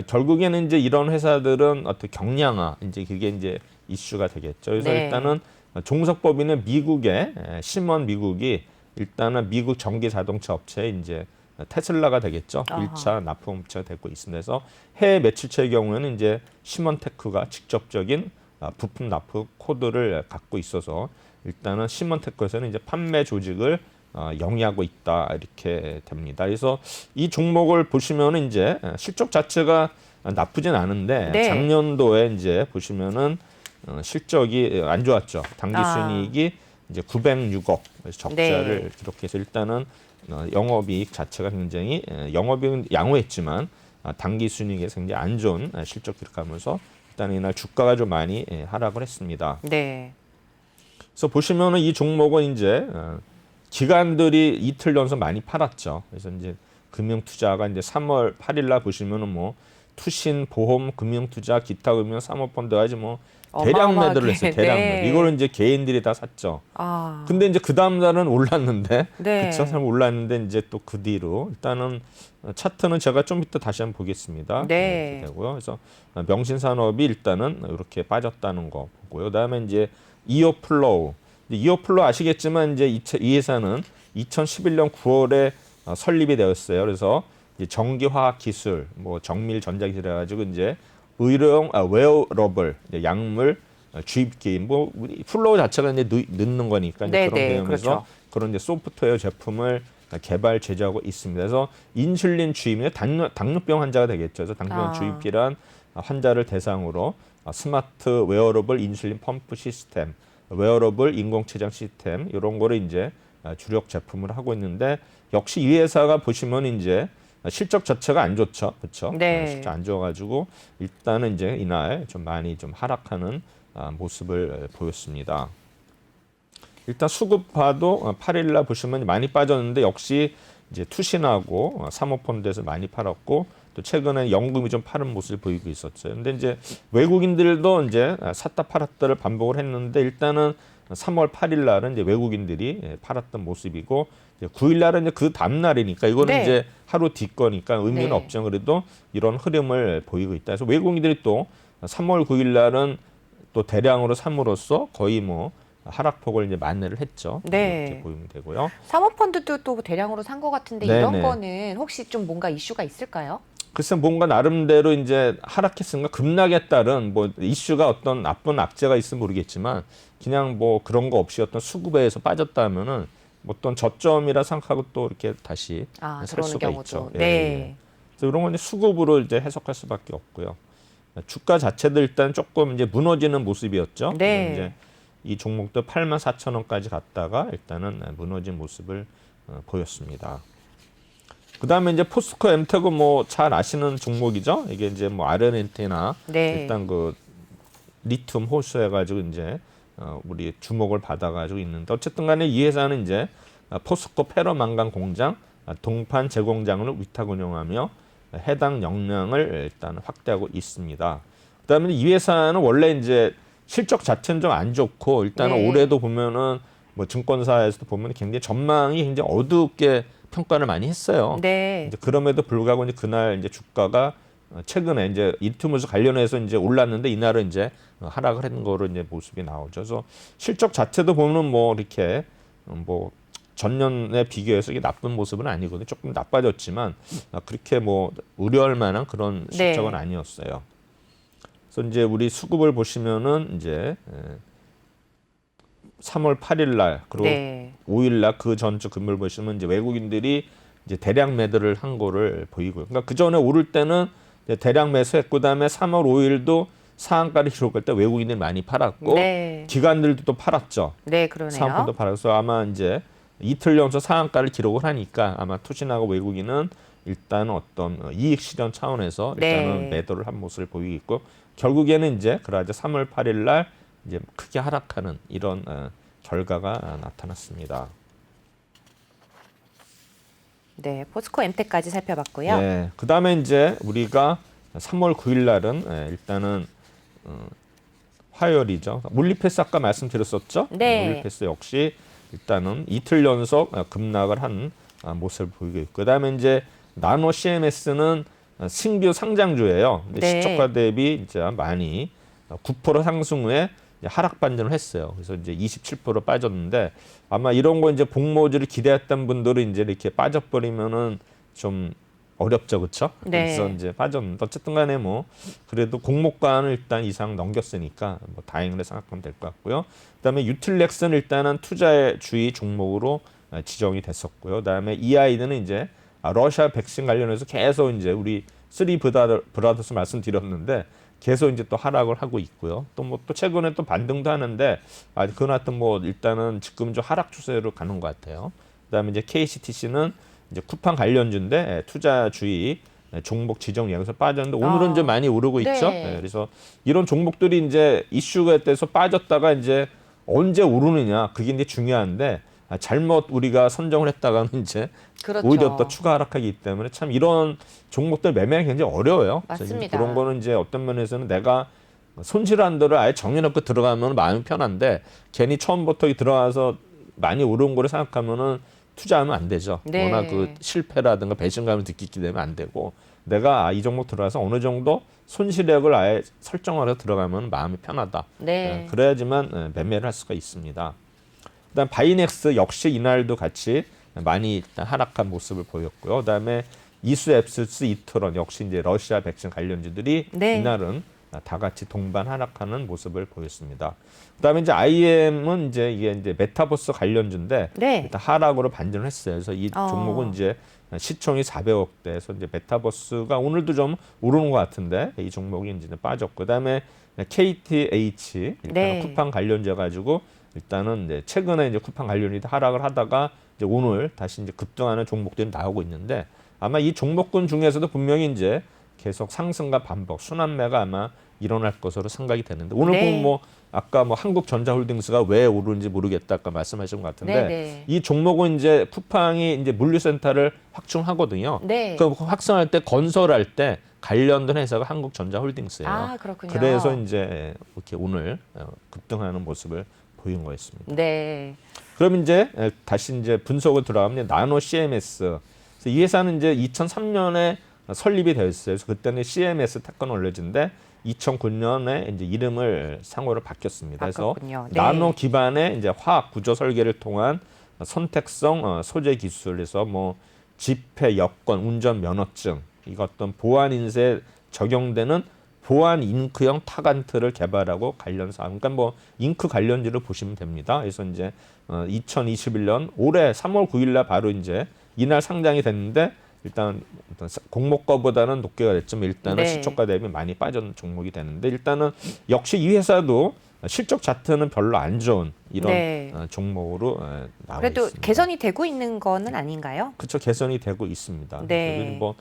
결국에는 이제 이런 회사들은 어떤 경량화 이제 그게 이제 이슈가 되겠죠. 그래서 네. 일단은 종속법인은 미국의 시먼 미국이 일단은 미국 전기 자동차 업체 이제 테슬라가 되겠죠. 아하. 1차 납품업체가 되고 있습니다. 그래서 해외 매출처의 경우에는 이제 시먼테크가 직접적인 부품 납품 코드를 갖고 있어서 일단은 시먼테크에서는 이제 판매 조직을 영위하고 있다 이렇게 됩니다. 그래서 이 종목을 보시면은 이제 실적 자체가 나쁘진 않은데 네. 작년도에 이제 보시면은 실적이 안 좋았죠. 당기순이익이 이제 906억 적자를 네. 기록해서 일단은 영업이익 자체가 굉장히 영업이익은 양호했지만 당기순이익에서 굉장히 안 좋은 실적 기록하면서 일단 이날 주가가 좀 많이 하락을 했습니다. 네. 그래서 보시면은 이 종목은 이제 기관들이 이틀 연속 많이 팔았죠. 그래서 이제 금융투자가 이제 3월 8일 날 보시면은 뭐 투신, 보험, 금융투자, 기타 금융, 사모펀드까지 뭐 대량 어마어마하게, 매도를 했어요. 대량 네. 매도. 이거를 이제 개인들이 다 샀죠. 근데 이제 그 다음 날은 올랐는데 네. 그쵸? 올랐는데 이제 또 그 뒤로 일단은 차트는 제가 좀 이따 다시 한번 보겠습니다. 네. 이렇게 되고요. 그래서 명신산업이 일단은 이렇게 빠졌다는 거 보고요. 그다음에 이제 이어플로우. 이어플로우 아시겠지만 이제 이 회사는 2011년 9월에 설립이 되었어요. 그래서 이제 전기화학기술, 뭐 정밀 전자기술 해가지고 이제 의료용 웨어러블, 약물 주입기, 뭐 플로우 자체가 이제 넣는 거니까 이제 네, 그런 네, 개념에서 그렇죠. 그런 이제 소프트웨어 제품을 개발 제조하고 있습니다. 그래서 인슐린 주입, 당뇨병 환자가 되겠죠. 그래서 당뇨병 주입기란 환자를 대상으로 스마트 웨어러블 인슐린 펌프 시스템, 웨어러블 인공췌장 시스템 이런 거를 이제 주력 제품을 하고 있는데 역시 이 회사가 보시면 이제 실적 자체가 안 좋죠, 그렇죠? 네. 실적 안 좋아가지고 일단은 이제 이날 좀 많이 좀 하락하는 모습을 보였습니다. 일단 수급파도 8일날 보시면 많이 빠졌는데 역시 이제 투신하고 사모펀드에서 많이 팔았고 또 최근에 연금이 좀 파는 모습을 보이고 있었죠. 근데 이제 외국인들도 이제 샀다 팔았다를 반복을 했는데 일단은 3월 8일 날은 이제 외국인들이 팔았던 모습이고 9일 날은 이제 그 다음 날이니까 이거는 네. 이제 하루 뒤거니까 의미는 네. 없죠. 그래도 이런 흐름을 보이고 있다. 그래서 외국인들이 또 3월 9일 날은 또 대량으로 삼으로써 거의 뭐 하락폭을 이제 만회를 했죠. 네. 이렇게 보이면 되고요. 사모펀드도 또 대량으로 산 것 같은데 네, 이런 네. 거는 혹시 좀 뭔가 이슈가 있을까요? 글쎄 뭔가 나름대로 이제 하락했으니까 급락에 따른 뭐 이슈가 어떤 나쁜 악재가 있으면 모르겠지만 그냥 뭐 그런 거 없이 어떤 수급에서 빠졌다면은 뭐 어떤 저점이라 생각하고 또 이렇게 다시 살 들어오는 수가 경우도. 있죠. 네. 그래서 이런 건 이제 수급으로 이제 해석할 수밖에 없고요. 주가 자체도 일단 조금 이제 무너지는 모습이었죠. 네. 이제 이 종목도 84,000원까지 갔다가 일단은 무너진 모습을 보였습니다. 그다음에 이제 포스코 엠텍은 뭐 잘 아시는 종목이죠. 이게 이제 뭐 RNNT나 네. 일단 그 리튬 호수해가지고 이제 우리 주목을 받아가지고 있는데 어쨌든간에 이 회사는 이제 포스코 페로망간 공장 동판 제공장을 위탁 운영하며 해당 역량을 일단 확대하고 있습니다. 그다음에 이 회사는 원래 이제 실적 자체는 좀 안 좋고 일단은 네. 올해도 보면은 뭐 증권사에서도 보면 굉장히 전망이 굉장히 어둡게 평가를 많이 했어요. 네. 이제 그럼에도 불구하고 이제 그날 이제 주가가 최근에 이제 리튬으로 관련해서 이제 올랐는데 이날은 이제 하락을 했는 거로 이제 모습이 나오죠. 그래서 실적 자체도 보면 뭐 이렇게 뭐 전년에 비교해서 이게 나쁜 모습은 아니거든요. 조금 나빠졌지만 그렇게 뭐 우려할 만한 그런 실적은 네. 아니었어요. 그래서 이제 우리 수급을 보시면은 이제 3월 8일 날 그리고 네. 5일 날 그 전주 금요일 보시면 이제 외국인들이 이제 대량 매도를 한 거를 보이고요. 그러니까 그 전에 오를 때는 이제 대량 매수했고 그다음에 3월 5일도 상한가를 기록할 때 외국인들이 많이 팔았고 네. 기관들도 또 팔았죠. 네, 그러네요. 상품도 팔아서 아마 이제 이틀 연속 상한가를 기록을 하니까 아마 투신하고 외국인은 일단 어떤 이익 실현 차원에서 일단은 네. 매도를 한 모습을 보이고 있고 결국에는 이제 그러자 3월 8일 날 이제 크게 하락하는 이런 결과가 나타났습니다. 네, 포스코 엠텍까지 살펴봤고요. 네, 그다음에 이제 우리가 3월 9일 날은 일단은 화요일이죠. 물리패스 아까 말씀드렸었죠. 네. 물리패스 역시 일단은 이틀 연속 급락을 한 모습을 보이고 있고 그다음에 이제 나노 CMS는 신규 상장주예요. 근데 네. 시초가 대비 이제 많이 9% 상승 후에 하락 반전을 했어요. 그래서 이제 27% 빠졌는데 아마 이런 거 이제 복모주를 기대했던 분들은 이제 이렇게 빠져버리면은 좀 어렵죠, 그렇죠? 네. 그래서 이제 빠졌는데 어쨌든간에 뭐 그래도 공모가는 일단 이상 넘겼으니까 뭐 다행으로 생각하면 될 것 같고요. 그다음에 유틸렉스는 일단은 투자의 주의 종목으로 지정이 됐었고요. 그다음에 EI드는 이제 러시아 백신 관련해서 계속 이제 우리 쓰리 브라더스 말씀드렸는데 계속 이제 또 하락을 하고 있고요. 또 뭐 또 최근에 또 반등도 하는데 그건 하여튼 뭐 일단은 지금 좀 하락 추세로 가는 것 같아요. 그다음에 이제 KCTC는 이제 쿠팡 관련주인데 투자주의 종목 지정 여기서 빠졌는데 오늘은 좀 많이 오르고 네. 있죠. 그래서 이런 종목들이 이제 이슈가 돼서 빠졌다가 이제 언제 오르느냐 그게 이제 중요한데 잘못 우리가 선정을 했다가는 이제 그렇죠. 오히려 또 추가 하락하기 때문에 참 이런 종목들 매매가 굉장히 어려워요. 그래서 이제 맞습니다. 그런 거는 이제 어떤 면에서는 내가 손실한 대로 아예 정해놓고 들어가면 마음이 편한데 괜히 처음부터 들어가서 많이 오른 거를 생각하면은 투자하면 안 되죠. 네. 워낙 그 실패라든가 배신감을 느끼게 되면 안 되고 내가 이 종목 들어가서 어느 정도 손실액을 아예 설정을 해서 들어가면 마음이 편하다. 네. 그래야지만 매매를 할 수가 있습니다. 그다음 바이넥스 역시 이날도 같이 많이 일단 하락한 모습을 보였고요. 그다음에 이수앱스 이트론 역시 이제 러시아 백신 관련주들이 네. 이날은 다 같이 동반 하락하는 모습을 보였습니다. 그다음에 이제 IM은 이제 이게 이제 메타버스 관련주인데 네. 일단 하락으로 반전을 했어요. 그래서 이 어. 종목은 이제 시총이 400억대에서 이제 메타버스가 오늘도 좀 오르는 것 같은데 이 종목이 이제 빠졌고 그다음에 KTH 일단 네. 쿠팡 관련주 가지고 일단은 이제 최근에 이제 쿠팡 관련이 하락을 하다가 이제 오늘 다시 이제 급등하는 종목들이 나오고 있는데 아마 이 종목군 중에서도 분명히 이제 계속 상승과 반복 순환매가 아마 일어날 것으로 생각이 되는데 오늘 네. 보면 뭐 아까 뭐 한국전자홀딩스가 왜 오르는지 모르겠다 아까 말씀하신 것 같은데 네. 이 종목은 이제 쿠팡이 이제 물류센터를 확충하거든요. 네. 그 확충할 때 건설할 때 관련된 회사가 한국전자홀딩스예요. 아, 그렇군요. 그래서 이제 이렇게 오늘 급등하는 모습을 보인 거였습니다. 네. 그럼 이제 다시 이제 분석을 들어가면 나노 CMS. 그래서 이 회사는 이제 2003년에 설립이 되었어요. 그래서 그때는 CMS 테크놀로지인데 2009년에 이제 이름을 상호를 바뀌었습니다. 바꿨군요. 그래서 네. 나노 기반의 이제 화학 구조 설계를 통한 선택성 소재 기술에서 뭐 집회, 여권, 운전 면허증 이거 어떤 보안 인쇄에 적용되는 보안 잉크형 타간트를 개발하고 관련 사업. 그러니까 뭐 잉크 관련지를 보시면 됩니다. 그래서 이제 2021년 올해 3월 9일 날 바로 이제 이날 상장이 됐는데 일단 공모가보다는 높게가 됐지만 일단은 네. 시초가 대비 많이 빠진 종목이 되는데 일단은 역시 이 회사도 실적 차트는 별로 안 좋은 이런 네. 종목으로 나와 그래도 있습니다. 개선이 되고 있는 거는 아닌가요? 그렇죠. 개선이 되고 있습니다. 네. 그리고 뭐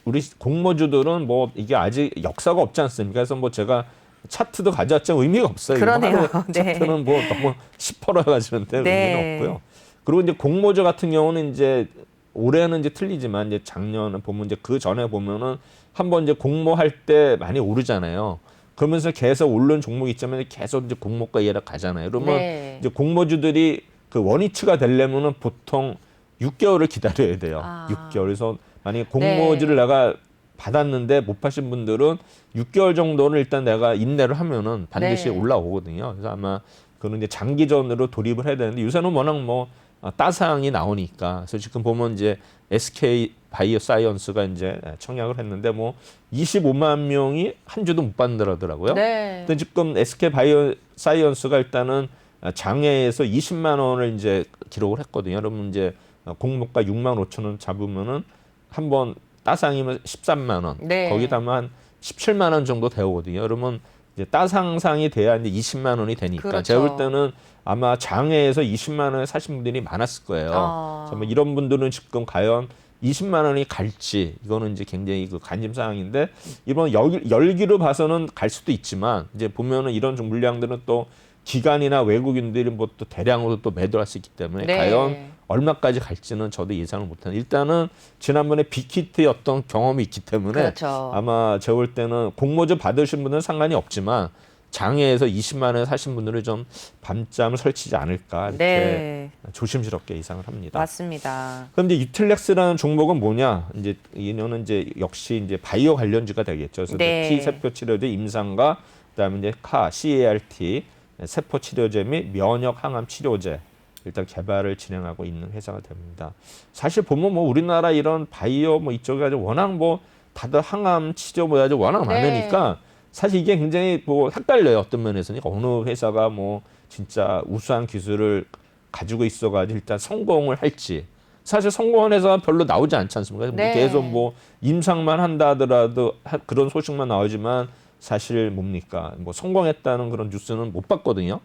우리 공모주들은 뭐 이게 아직 역사가 없지 않습니까? 그래서 뭐 제가 차트도 가져왔지만 의미가 없어요. 그러네요. 하루 네. 차트는 뭐 너무 10% 가지는데 네. 의미는 없고요. 그리고 이제 공모주 같은 경우는 이제 올해는 이제 틀리지만 이제 작년에 보면 이제 그 전에 보면은 한번 이제 공모할 때 많이 오르잖아요. 그러면서 계속 오른 종목이 있자면 계속 이제 공모가 이하락 가잖아요. 그러면 네. 이제 공모주들이 그 원위치가 되려면은 보통 6개월을 기다려야 돼요. 아. 6개월. 그래서 만약에 공모주를 내가 받았는데 못 파신 분들은 6개월 정도는 일단 내가 인내를 하면은 반드시 네. 올라오거든요. 그래서 아마 그는 이제 장기전으로 돌입을 해야 되는데 요새는 워낙 뭐 따상이 나오니까. 그래서 지금 보면 이제 SK 바이오 사이언스가 이제 청약을 했는데 뭐 25만 명이 한 주도 못 받는다더라고요. 네. 근데 지금 SK 바이오 사이언스가 일단은 장외에서 20만 원을 이제 기록을 했거든요. 여러분 이제 공모가 6만 5천 원 잡으면은 한번 따상이면 13만 원. 네. 거기다만 한 17만 원 정도 되거든요. 그러면 이제 따상상이 돼야 이제 20만 원이 되니까 그렇죠. 제가 볼 때는 아마 장외에서 20만 원에 사신 분들이 많았을 거예요. 정말 이런 분들은 지금 과연 20만 원이 갈지 이거는 이제 굉장히 그 관심 사항인데 이번 열기로 봐서는 갈 수도 있지만 이제 보면은 이런 좀 물량들은 또 기관이나 외국인들이 뭐 또 대량으로 또 매도할 수 있기 때문에 네. 과연 얼마까지 갈지는 저도 예상을 못하는. 일단은 지난번에 빅히트의 어떤 경험이 있기 때문에 그렇죠. 아마 제가 볼 때는 공모주 받으신 분은 상관이 없지만 장외에서 20만 원에 사신 분들은 좀 밤잠을 설치지 않을까 이렇게 네. 조심스럽게 예상을 합니다. 맞습니다. 그럼 이제 유틸렉스라는 종목은 뭐냐? 이제 이거는 이제 역시 이제 바이오 관련주가 되겠죠. 그래서 네. T 세포 치료제 임상과 그다음에 이제 CAR-T 세포 치료제 및 면역 항암 치료제 일단 개발을 진행하고 있는 회사가 됩니다. 사실 보면 뭐 우리나라 이런 바이오 뭐 이쪽에 아주 워낙 뭐 다들 항암 치료 뭐 아주 워낙 네. 많으니까 사실 이게 굉장히 뭐 헷갈려요. 어떤 면에서는 어느 회사가 뭐 진짜 우수한 기술을 가지고 있어가지고 일단 성공을 할지 사실 성공한 회사가 별로 나오지 않지 않습니까? 네. 계속 뭐 임상만 한다 하더라도 그런 소식만 나오지만 사실 뭡니까? 뭐 성공했다는 그런 뉴스는 못 봤거든요.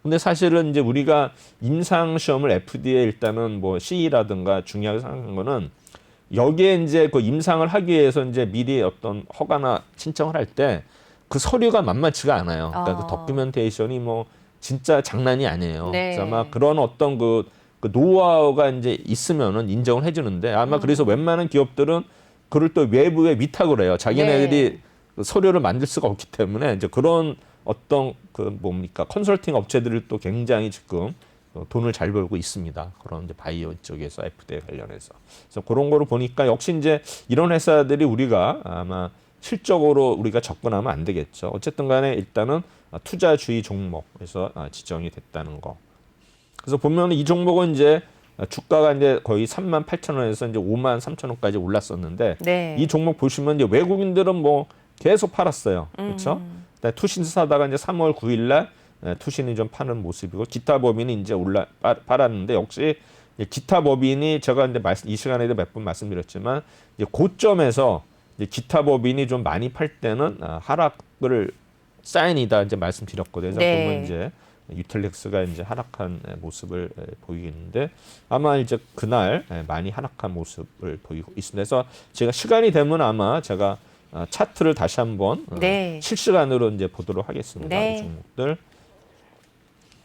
근데 사실은 이제 우리가 임상 시험을 FDA 일단은 뭐 CE라든가 중요하게 생각한 거는 여기에 이제 그 임상을 하기 위해서 이제 미리 어떤 허가나 신청을 할 때 그 서류가 만만치가 않아요. 그러니까 그 도큐멘테이션이 뭐 진짜 장난이 아니에요. 네. 그래서 아마 그런 어떤 그 노하우가 이제 있으면은 인정을 해주는데 아마 그래서 웬만한 기업들은 그걸 또 외부에 위탁을 해요. 자기네들이 네. 서류를 만들 수가 없기 때문에 이제 그런 어떤 그 뭡니까 컨설팅 업체들을 또 굉장히 지금 돈을 잘 벌고 있습니다. 그런 이제 바이오 쪽에서 FDA 관련해서. 그래서 그런 거를 보니까 역시 이제 이런 회사들이 우리가 아마 실적으로 우리가 접근하면 안 되겠죠. 어쨌든 간에 일단은 투자주의 종목에서 지정이 됐다는 거. 그래서 보면 이 종목은 이제 주가가 이제 거의 38,000원에서 이제 53,000원까지 올랐었는데 네. 이 종목 보시면 이제 외국인들은 뭐 계속 팔았어요. 그렇죠? 투신 사다가 이제 3월 9일 날 투신이 좀 파는 모습이고 기타 법인이 이제 팔았는데 역시 기타 법인이 제가 이제 이 시간에도 몇 번 말씀드렸지만 이제 고점에서 이제 기타 법인이 좀 많이 팔 때는 하락을 사인이다 이제 말씀드렸거든요. 그래서 네. 보면 이제 유틸렉스가 이제 하락한 모습을 보이겠는데 아마 이제 그날 많이 하락한 모습을 보이고 있습니다. 그래서 제가 시간이 되면 아마 제가 차트를 다시 한번 네. 실시간으로 이제 보도록 하겠습니다. 네. 이 종목들.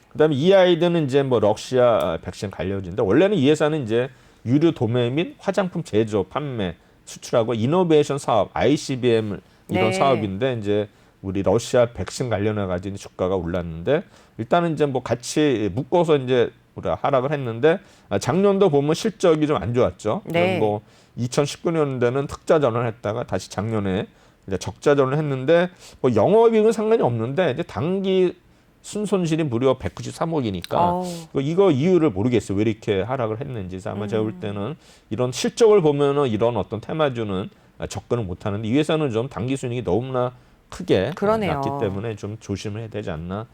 그다음에 이 아이들은 이제 뭐 러시아 백신 관련주인데 원래는 이 회사는 이제 유류 도매 및 화장품 제조, 판매, 수출하고 이노베이션 사업 (ICBM) 이런 네. 사업인데 이제 우리 러시아 백신 관련해 가지고 주가가 올랐는데 일단은 이제 뭐 같이 묶어서 이제 우리가 하락을 했는데 작년도 보면 실적이 좀 안 좋았죠. 네. 뭐 2019년도에는 흑자 전환했다가 다시 작년에 이제 적자 전환을 했는데 뭐 영업이익은 상관이 없는데 이제 단기 순손실이 무려 193억이니까 이거 이유를 모르겠어요. 왜 이렇게 하락을 했는지. 아마 제가 볼 때는 이런 실적을 보면은 이런 어떤 테마주는 접근을 못 하는데 이 회사는 좀 단기 순이익이 너무나 크게 그러네요. 났기 때문에 좀 조심을 해야 되지 않나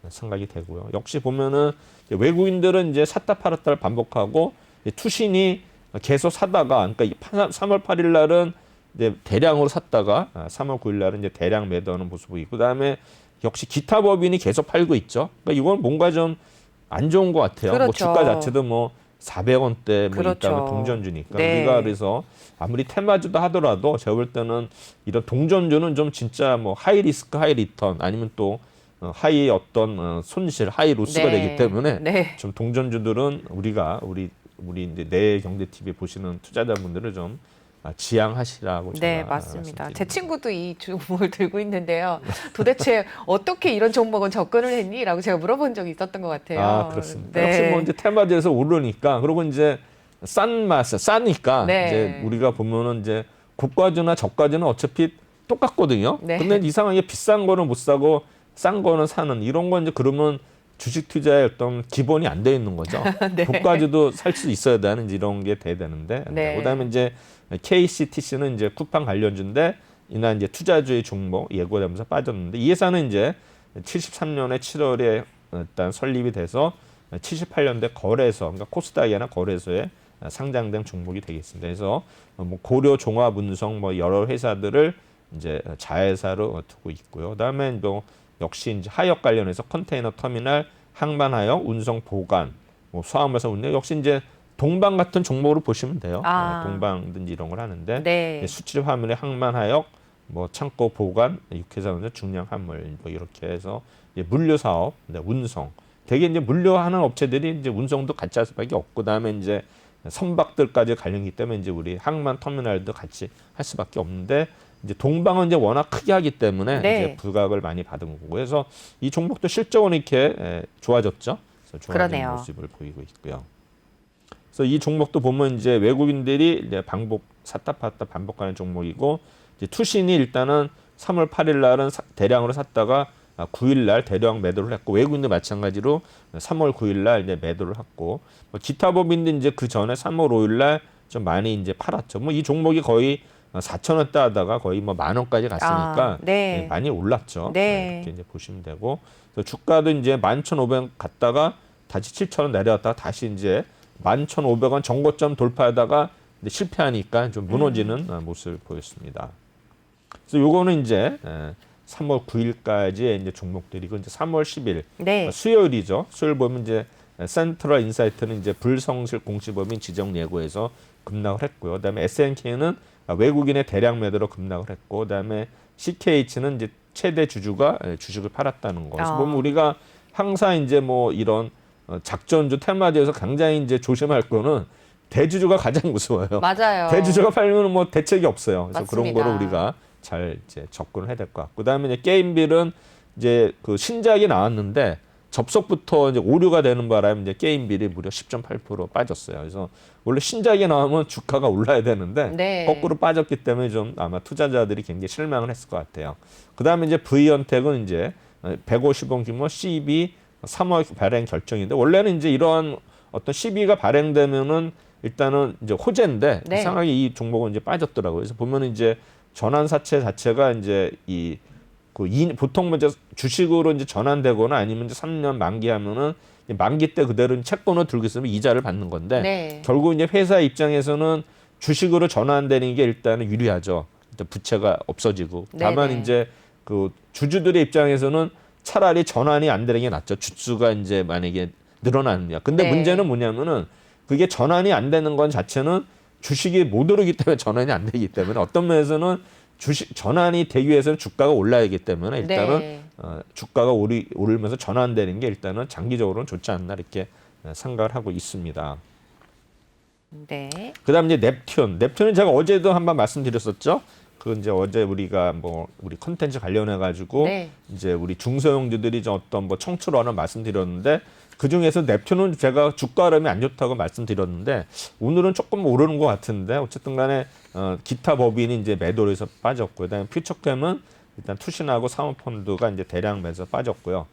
생각이 되고요. 역시 보면은 이제 외국인들은 이제 샀다 팔았다를 반복하고 투신이 계속 사다가 그러니까 3월 8일 날은 이제 대량으로 샀다가 3월 9일 날은 이제 대량 매도하는 모습이 있고 그다음에 역시 기타 법인이 계속 팔고 있죠. 그러니까 이건 뭔가 좀 안 좋은 것 같아요. 그렇죠. 뭐 주가 자체도 뭐 400원대 뭐 그렇죠. 있다면 동전주니까 네. 우리가 그래서 아무리 테마주도 하더라도 제가 볼 때는 이런 동전주는 좀 진짜 뭐 하이 리스크 하이 리턴 아니면 또 하이 어떤 손실 하이 로스가 네. 되기 때문에 네. 좀 동전주들은 우리 이제 내 경제 TV 보시는 투자자분들을 좀 지양하시라고 네, 제가 맞습니다. 제 말씀드립니다. 친구도 이 종목을 들고 있는데요. 도대체 어떻게 이런 종목은 접근을 했니? 라고 제가 물어본 적이 있었던 것 같아요. 아, 그렇습니다. 네. 역시 뭐 이제 테마주에서 오르니까 그리고 이제 싸니까 네. 이제 우리가 보면은 이제 고가주나 저가주는 어차피 똑같거든요. 네. 근데 이상하게 비싼 거는 못 사고 싼 거는 사는 이런 건 이제 그러면 주식 투자의 어떤 기본이 안 돼 있는 거죠. 네. 고가주도 살 수 있어야 되는 이제 이런 게 돼야 되는데. 네. 그다음에 이제 KCTC는 이제 쿠팡 관련주인데 이날 이제 투자주의 종목 예고되면서 빠졌는데 이 회사는 이제 73년에 7월에 일단 설립이 돼서 78년대 거래소, 그러니까 코스닥이나 거래소에 상장된 종목이 되겠습니다. 그래서 뭐 고려 종합운송 뭐 여러 회사들을 이제 자회사로 두고 있고요. 그다음에 또 역시 이제 하역 관련해서 컨테이너 터미널, 항만 하역, 운송 보관, 뭐 수화물사 운영 역시 이제 동방 같은 종목으로 보시면 돼요. 아. 동방든지 이런 걸 하는데 네. 수출 화물의 항만 하역, 뭐 창고 보관, 육해사 운전, 중량 화물 뭐 이렇게 해서 이제 물류 사업, 운송. 되게 이제 물류하는 업체들이 이제 운송도 같이 할 수밖에 없고, 그다음에 이제 선박들까지 관련이기 때문에 이제 우리 항만 터미널도 같이 할 수밖에 없는데 이제 동방은 이제 워낙 크게 하기 때문에 네. 이제 부각을 많이 받은 거고, 그래서 이 종목도 실적은 이렇게 좋아졌죠. 그래서 좋아진 그러네요. 모습을 보이고 있고요. 그래서 이 종목도 보면 이제 외국인들이 이제 샀다 팔았다 반복하는 종목이고, 이제 투신이 일단은 3월 8일 날은 대량으로 샀다가 9일 날 대량 매도를 했고, 외국인도 마찬가지로 3월 9일 날 이제 매도를 했고, 뭐 기타 법인도 이제 그 전에 3월 5일 날 좀 많이 이제 팔았죠. 뭐 이 종목이 거의 4,000원대 하다가 거의 뭐 10,000원까지 갔으니까 네. 많이 올랐죠. 네. 이렇게 이제 보시면 되고, 그래서 주가도 이제 11,500원 갔다가 다시 7,000원 내려왔다가 다시 이제 11,500원 정고점 돌파하다가 이제 실패하니까 좀 무너지는 모습을 보였습니다. 그래서 요거는 이제 3월 9일까지의 이제 종목들이고, 이제 3월 10일 네. 수요일이죠. 수요일 보면 이제 센트럴 인사이트는 이제 불성실 공시법인 지정 예고에서 급락을 했고요. 그다음에 SNK는 외국인의 대량 매도로 급락을 했고, 그다음에 CKH는 이제 최대 주주가 주식을 팔았다는 거. 그래서 보면 우리가 항상 이제 뭐 이런 작전주 테마주에서 굉장히 이제 조심할 거는 대주주가 가장 무서워요. 맞아요. 대주주가 팔면 뭐 대책이 없어요. 그래서 맞습니다. 그런 거를 우리가 잘 이제 접근을 해야 될 것 같고, 그다음에 이제 게임빌은 이제 그 신작이 나왔는데 접속부터 이제 오류가 되는 바람에 이제 게임빌이 무려 10.8% 빠졌어요. 그래서 원래 신작이 나오면 주가가 올라야 되는데 네. 거꾸로 빠졌기 때문에 좀 아마 투자자들이 굉장히 실망을 했을 것 같아요. 그다음에 이제 V현택은 이제 150원 규모 CB 3월 발행 결정인데, 원래는 이제 이러한 어떤 CB가 발행되면은 일단은 이제 호재인데 네. 이상하게 이 종목은 이제 빠졌더라고요. 그래서 보면은 이제 전환사채 자체가 이제 보통 먼저 주식으로 이제 전환되거나 아니면 이제 3년 만기하면은 만기 때 그대로 채권을 들고 있으면 이자를 받는 건데, 네. 결국 이제 회사 입장에서는 주식으로 전환되는 게 일단은 유리하죠. 일단 부채가 없어지고. 다만 네네. 이제 그 주주들의 입장에서는 차라리 전환이 안 되는 게 낫죠. 주수가 이제 만약에 늘어나느냐. 근데 네. 문제는 뭐냐면은 그게 전환이 안 되는 건 자체는 주식이 못 오르기 때문에 전환이 안 되기 때문에, 어떤 면에서는 주식 전환이 되기 위해서는 주가가 올라야 하기 때문에 일단은 네. 주가가 오르면서 전환되는 게 일단은 장기적으로는 좋지 않나 이렇게 생각을 하고 있습니다. 네. 그다음 이제 넵튠은 제가 어제도 한번 말씀드렸었죠. 그 이제 어제 우리가 뭐 우리 컨텐츠 관련해 가지고 네. 이제 우리 중소형주들이 좀 어떤 뭐 청출원을 말씀드렸는데, 그 중에서 넵튠은 제가 주가 흐름이 안 좋다고 말씀드렸는데 오늘은 조금 오르는 것 같은데, 어쨌든간에 기타 법인이 이제 매도로 해서 빠졌고요. 그다음에 퓨처캠은 일단 투신하고 사모펀드가 이제 대량 매서 빠졌고요.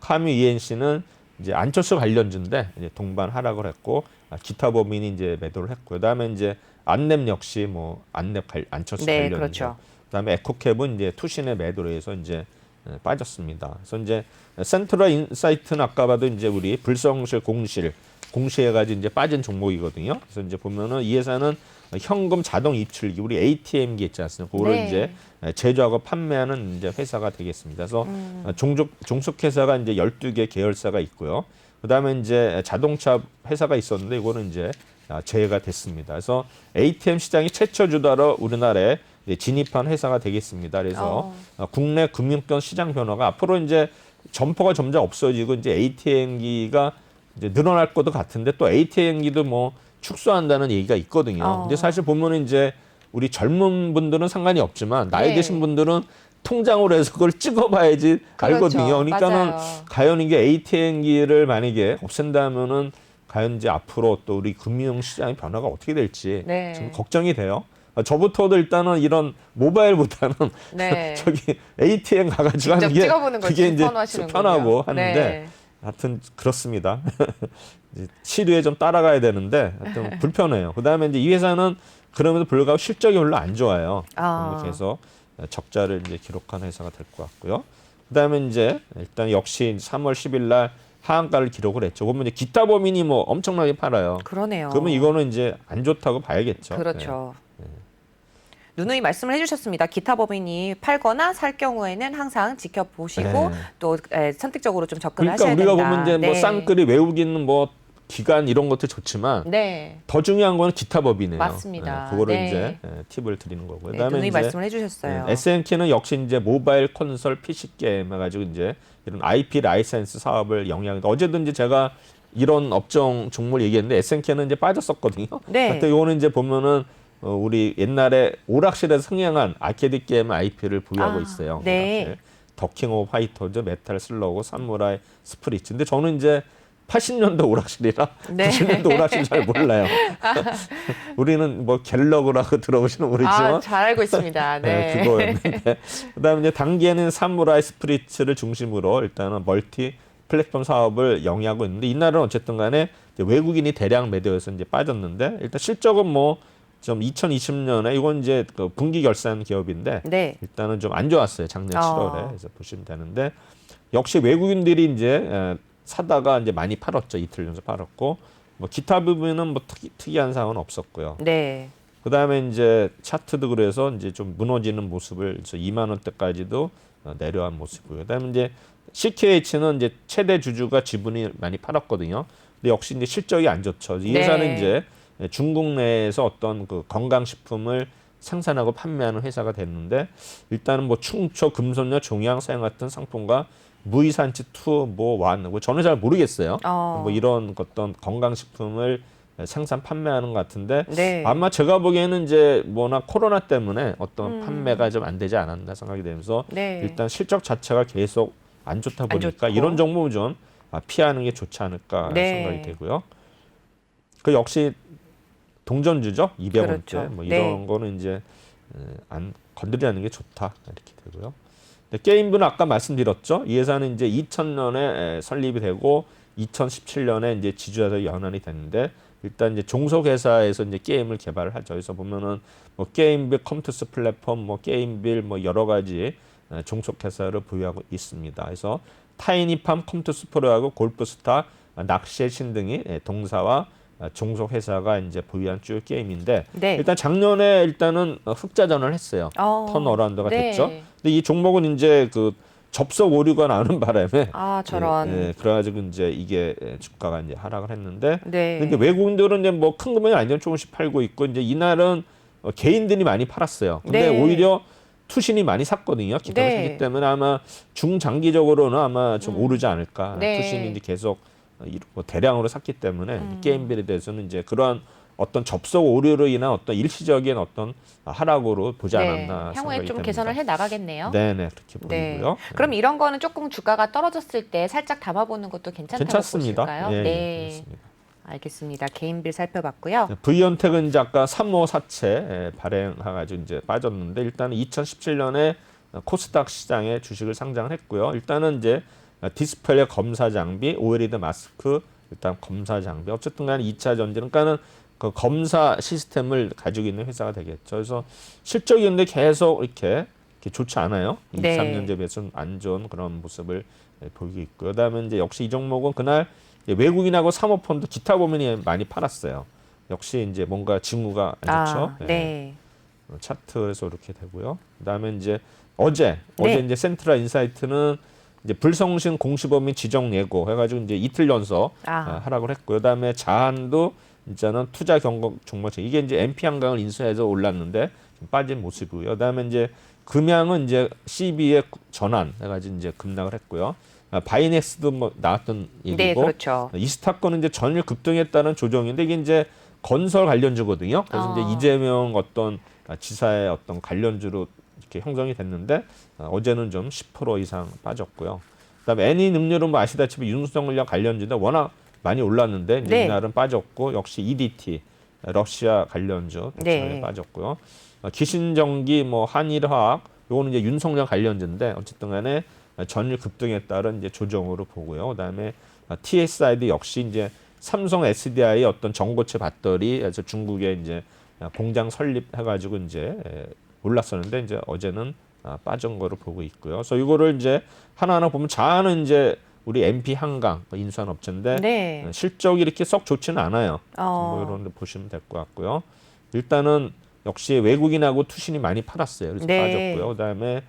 카뮤 ENC는 이제 안철수 관련주인데 이제 동반 하락을 했고, 기타 법인이 이제 매도를 했고요. 그다음에 이제 안랩 역시 뭐 안랩 안철수 네, 관련이죠. 그렇죠. 그다음에 에코캡은 이제 투신의 매도로 해서 이제 빠졌습니다. 그래서 이제 센트럴 인사이트는 아까 봐도 이제 우리 불성실 공시해가지고 이제 빠진 종목이거든요. 그래서 이제 보면은 이 회사는 현금 자동 입출기 우리 ATM기 있지 않습니까? 그거를 네. 이제 제조하고 판매하는 이제 회사가 되겠습니다. 그래서 종속 회사가 이제 12개 계열사가 있고요. 그다음에 이제 자동차 회사가 있었는데 이거는 이제 제외가 됐습니다. 그래서 ATM 시장이 최초 주도하러 우리나라에 진입한 회사가 되겠습니다. 그래서 국내 금융권 시장 변화가 앞으로 이제 점포가 점점 없어지고 이제 ATM기가 이제 늘어날 것도 같은데 또 ATM기도 뭐 축소한다는 얘기가 있거든요. 근데 사실 보면은 이제 우리 젊은 분들은 상관이 없지만 나이 네. 드신 분들은 통장으로 해서 그걸 찍어봐야지 그렇죠. 알거든요. 그러니까는 맞아요. 과연 이게 ATM기를 만약에 없앤다면은 과연 이제 앞으로 또 우리 금융 시장의 변화가 어떻게 될지 네. 좀 걱정이 돼요. 저부터도 일단은 이런 모바일보다는 네. 저기 ATM 가가지고 직접 하는 게 찍어보는 걸 그게 이제 선호하시는군요. 편하고 하는데 네. 하여튼 그렇습니다. 이제 시류에 좀 따라가야 되는데 하여튼 불편해요. 그다음에 이제 이 회사는 그럼에도 불구하고 실적이 별로 안 좋아요. 이렇게 해서 적자를 이제 기록한 회사가 될 것 같고요. 그다음에 이제 일단 역시 3월 10일 날 하한가를 기록을 했죠. 그러면 이제 기타 범인이 뭐 엄청나게 팔아요. 그러네요. 그러면 이거는 이제 안 좋다고 봐야겠죠. 그렇죠. 누누이 말씀을 해주셨습니다. 기타 법인이 팔거나 살 경우에는 항상 지켜보시고 네. 또 선택적으로 좀 접근을 그러니까 하셔야 우리가 된다. 보면 이제 뭐 네. 쌍끌이 외우기는 뭐 기간 이런 것도 좋지만 네. 더 중요한 거는 기타 법이네요. 맞습니다. 그거를 네. 이제 팁을 드리는 거고요. 네, 그다음에 누누이 이제 말씀을 해주셨어요. SNK는 역시 이제 모바일 콘솔 PC 게임 해가지고 이제 이런 IP 라이센스 사업을 영위하는데 어제도 이제 제가 이런 업종 종목을 얘기했는데 SNK는 이제 빠졌었거든요. 네. 근데 이거는 이제 보면은 우리 옛날에 오락실에서 흥행한 아케이드 게임 IP를 보유하고 있어요. 네. 오락실. 더킹 오브 파이터즈, 메탈 슬러그, 사무라이, 스프리츠. 근데 저는 이제 80년대 오락실이라 네. 90년대 오락실 잘 몰라요. 우리는 뭐 갤러그라고 들어보시면 모르지만 잘 알고 있습니다. 네. 그거였는데 그다음에 이제 단기에는 사무라이 스프리츠를 중심으로 일단은 멀티 플랫폼 사업을 영위하고 있는데 이날은 어쨌든 간에 외국인이 대량 매도해서 이제 빠졌는데 일단 실적은 뭐 좀 2020년에 이건 이제 그 분기 결산 기업인데 네. 일단은 좀 안 좋았어요. 작년 7월에. 그래서 보시면 되는데 역시 외국인들이 이제 사다가 이제 많이 팔았죠. 이틀 연속 팔았고 뭐 기타 부분은 뭐 특이한 사항은 없었고요. 네. 그다음에 이제 차트도 그래서 이제 좀 무너지는 모습을 2만 원대까지도 내려간 모습이고요. 그다음에 이제 CKH는 이제 최대 주주가 지분이 많이 팔았거든요. 근데 역시 이제 실적이 안 좋죠. 이 회사는 네. 이제 중국 내에서 어떤 그 건강식품을 생산하고 판매하는 회사가 됐는데 일단은 뭐 충초, 금속료, 종양 사용 같은 상품과 무이산치 투, 뭐 완, 뭐 저는 잘 모르겠어요. 뭐 이런 어떤 건강식품을 생산 판매하는 것 같은데 네. 아마 제가 보기에는 이제 뭐나 코로나 때문에 어떤 판매가 좀 안 되지 않았나 생각이 되면서 네. 일단 실적 자체가 계속 안 좋다 보니까 좋고. 이런 종목은 좀 피하는 게 좋지 않을까 네. 생각이 되고요. 그 역시 동전주죠. 200원대 그렇죠. 뭐 네. 이런 거는 이제 안 건드리는 게 좋다 이렇게 되고요. 게임부는 아까 말씀드렸죠. 이 회사는 이제 2000년에 설립이 되고 2017년에 이제 지주회사 연한이 됐는데 일단 이제 종속 회사에서 이제 게임을 개발을 하죠. 그래서 보면은 뭐 게임빌 컴투스 플랫폼, 뭐 게임빌 뭐 여러 가지 종속 회사를 보유하고 있습니다. 그래서 타이니팜, 컴투스 프로하고 골프스타, 낚시의 신 등이 동사와 종속 회사가 이제 보유한 주 게임인데 네. 일단 작년에 일단은 흑자전을 했어요. 턴어라운드가 네. 됐죠. 근데 이 종목은 이제 그 접속 오류가 나오는 바람에 저런. 그래가지고 이제 이게 주가가 이제 하락을 했는데 네. 근데 외국인들은 이제 뭐 큰 금액이 아니면 조금씩 팔고 있고 이제 이날은 개인들이 많이 팔았어요. 근데 네. 오히려 투신이 많이 샀거든요. 기타를 네. 샀기 때문에 아마 중장기적으로는 아마 좀 오르지 않을까. 네. 투신이 이제 계속 뭐 대량으로 샀기 때문에 게임빌에 대해서는 이제 그러한 어떤 접속 오류로 인한 어떤 일시적인 어떤 하락으로 보지 않았나 향후에 생각이 좀 됩니다. 개선을 해 나가겠네요. 네네 그렇게 네. 보이고요. 그럼 이런 거는 조금 주가가 떨어졌을 때 살짝 담아보는 것도 괜찮다고 괜찮습니다. 보실까요? 예, 네. 그렇습니다. 알겠습니다. 개인빌 살펴봤고요. V연텍은 이제 아까 3호 사채 발행해가지고 이제 빠졌는데 일단은 2017년에 코스닥 시장에 주식을 상장했고요. 일단은 이제 디스플레이 검사 장비, OLED 마스크, 일단 검사 장비. 어쨌든 간에 2차 전지는 그러니까는 그 검사 시스템을 가지고 있는 회사가 되겠죠. 그래서 실적이 근데 계속 이렇게 좋지 않아요. 네. 23년제 비해서는 안 좋은 그런 모습을 보이고 있고요. 그다음에 이제 역시 이 종목은 그날 외국인하고 사모펀드 기타 범인이 많이 팔았어요. 역시 이제 뭔가 징후가 안 좋죠. 네. 차트에서 이렇게 되고요. 그다음에 이제 어제 네. 이제 센트럴 인사이트는 이제 불성신 공시범위 지정 예고 해가지고 이제 이틀 연속 하락을 했고요. 그다음에 자한도 이제는 투자 경고 종목 이게 이제 MP 한강을 인수해서 올랐는데 좀 빠진 모습이고요. 그다음에 이제 금양은 이제 CB의 전환 해가지고 이제 급락을 했고요. 바이넥스도 뭐 나왔던 얘기고, 네, 그렇죠. 이스타코는 이제 전일 급등했다는 조정인데 이게 이제 건설 관련주거든요. 그래서 이제 이재명 어떤 지사의 어떤 관련주로 이렇게 형성이 됐는데 어제는 좀 10% 이상 빠졌고요. 그다음에 애니능률은 뭐 아시다시피 윤석열 관련주인데 워낙 많이 올랐는데 이제 네. 이날은 빠졌고 역시 EDT 러시아 관련주 네. 빠졌고요. 기신전기 뭐 한일화학 요거는 이제 윤석열 관련주인데 어쨌든 간에 전일 급등에 따른 이제 조정으로 보고요. 그다음에 TSI도 역시 이제 삼성 SDI 어떤 전고체 배터리에서 중국에 이제 공장 설립해가지고 이제 올랐었는데 이제 어제는 빠진 거로 보고 있고요. 그래서 이거를 이제 하나하나 보면 자한은 이제 우리 MP 한강 인수한 업체인데 네. 실적이 이렇게 썩 좋지는 않아요. 뭐 이런 데 보시면 될 것 같고요. 일단은 역시 외국인하고 투신이 많이 팔았어요. 그래서 네. 빠졌고요. 그다음에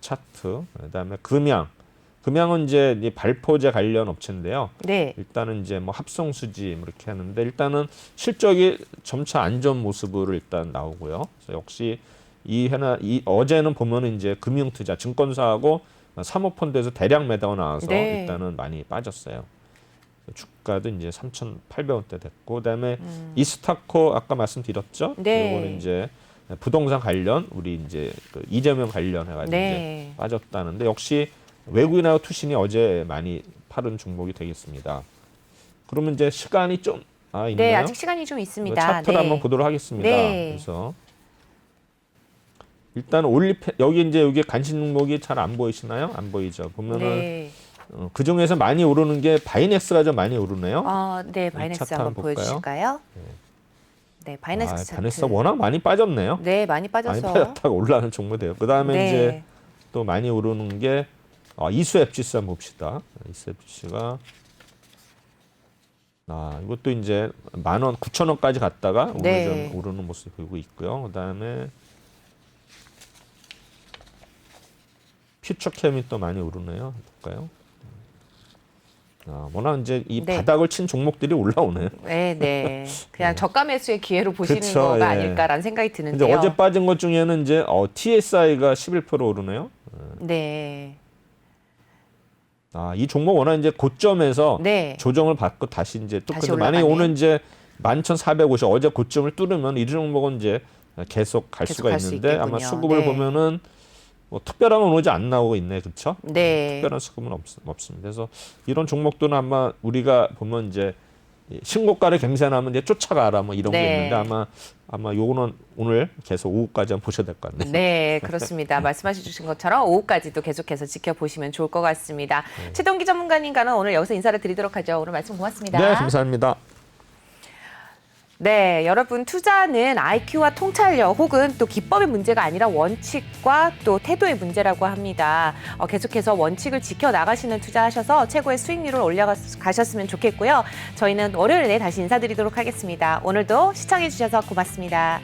차트, 그다음에 금양은 이제 이 발포제 관련 업체인데요. 네. 일단은 이제 뭐 합성수지 뭐 이렇게 하는데 일단은 실적이 점차 안 좋은 모습으로 일단 나오고요. 그래서 역시 어제는 보면은 이제 금융투자, 증권사하고 사모펀드에서 대량 매도가 나와서 네. 일단은 많이 빠졌어요. 주가도 이제 3,800원대 됐고, 그다음에 이스타코 아까 말씀드렸죠. 네. 이거는 이제 부동산 관련 우리 이제 그 이재명 관련해가지고 네. 이제 빠졌다는데 역시 외국인하고 투신이 어제 많이 팔은 종목이 되겠습니다. 그러면 이제 시간이 좀 있나요? 네, 아직 시간이 좀 있습니다. 차트를 네. 한번 보도록 하겠습니다. 네. 그래서 일단 여기 관심 종목이 잘 안 보이시나요? 안 보이죠. 보면은 네. 그 중에서 많이 오르는 게 바이넥스가 좀 많이 오르네요. 네, 바이넥스 차트 한번 한번 볼까요? 보여주실까요? 네, 바이넥스 차트. 바이넥스가 워낙 많이 빠졌네요. 네, 많이 빠져서. 많이 빠졌다가 올라가는 종목 돼요. 그 다음에 네. 이제 또 많이 오르는 게 이수FGC 한번 봅시다. 이수FGC가 이것도 이제 10,000원, 9,000원까지 갔다가 오늘 네. 좀 오르는 모습 보이고 있고요. 그 다음에 퓨처캠이 또 많이 오르네요. 볼까요? 워낙 이제 이 네. 바닥을 친 종목들이 올라오네요. 네, 네. 그냥 저가 매수의 기회로 보시는 그쵸, 거가 예. 아닐까라는 생각이 이제 드는데요. 어제 빠진 것 중에는 이제 TSI가 11% 오르네요. 네. 이 종목 워낙 이제 고점에서 네. 조정을 받고 다시 이제 또 다시 근데 만약에 올라가네. 오늘 이제 11,450 어제 고점을 뚫으면 이 종목은 이제 계속 갈 계속 수가 갈수 있는데 아마 있겠군요. 수급을 네. 보면은 뭐 특별한 건 오지 안 나오고 있네, 그렇죠? 네. 특별한 수급은 없습니다. 그래서 이런 종목들은 아마 우리가 보면 이제 신고가를 갱신하면 이제 쫓아가라 뭐 이런 게 네. 있는데 아마 요거는 오늘 계속 오후까지 한번 보셔야 될 것 같네요. 네, 그렇습니다. 말씀해 주신 것처럼 오후까지도 계속해서 지켜보시면 좋을 것 같습니다. 최동기 전문가님과는 오늘 여기서 인사를 드리도록 하죠. 오늘 말씀 고맙습니다. 네, 감사합니다. 네, 여러분 투자는 IQ와 통찰력 혹은 또 기법의 문제가 아니라 원칙과 또 태도의 문제라고 합니다. 계속해서 원칙을 지켜나가시는 투자하셔서 최고의 수익률을 올려가셨으면 좋겠고요. 저희는 월요일에 다시 인사드리도록 하겠습니다. 오늘도 시청해 주셔서 고맙습니다.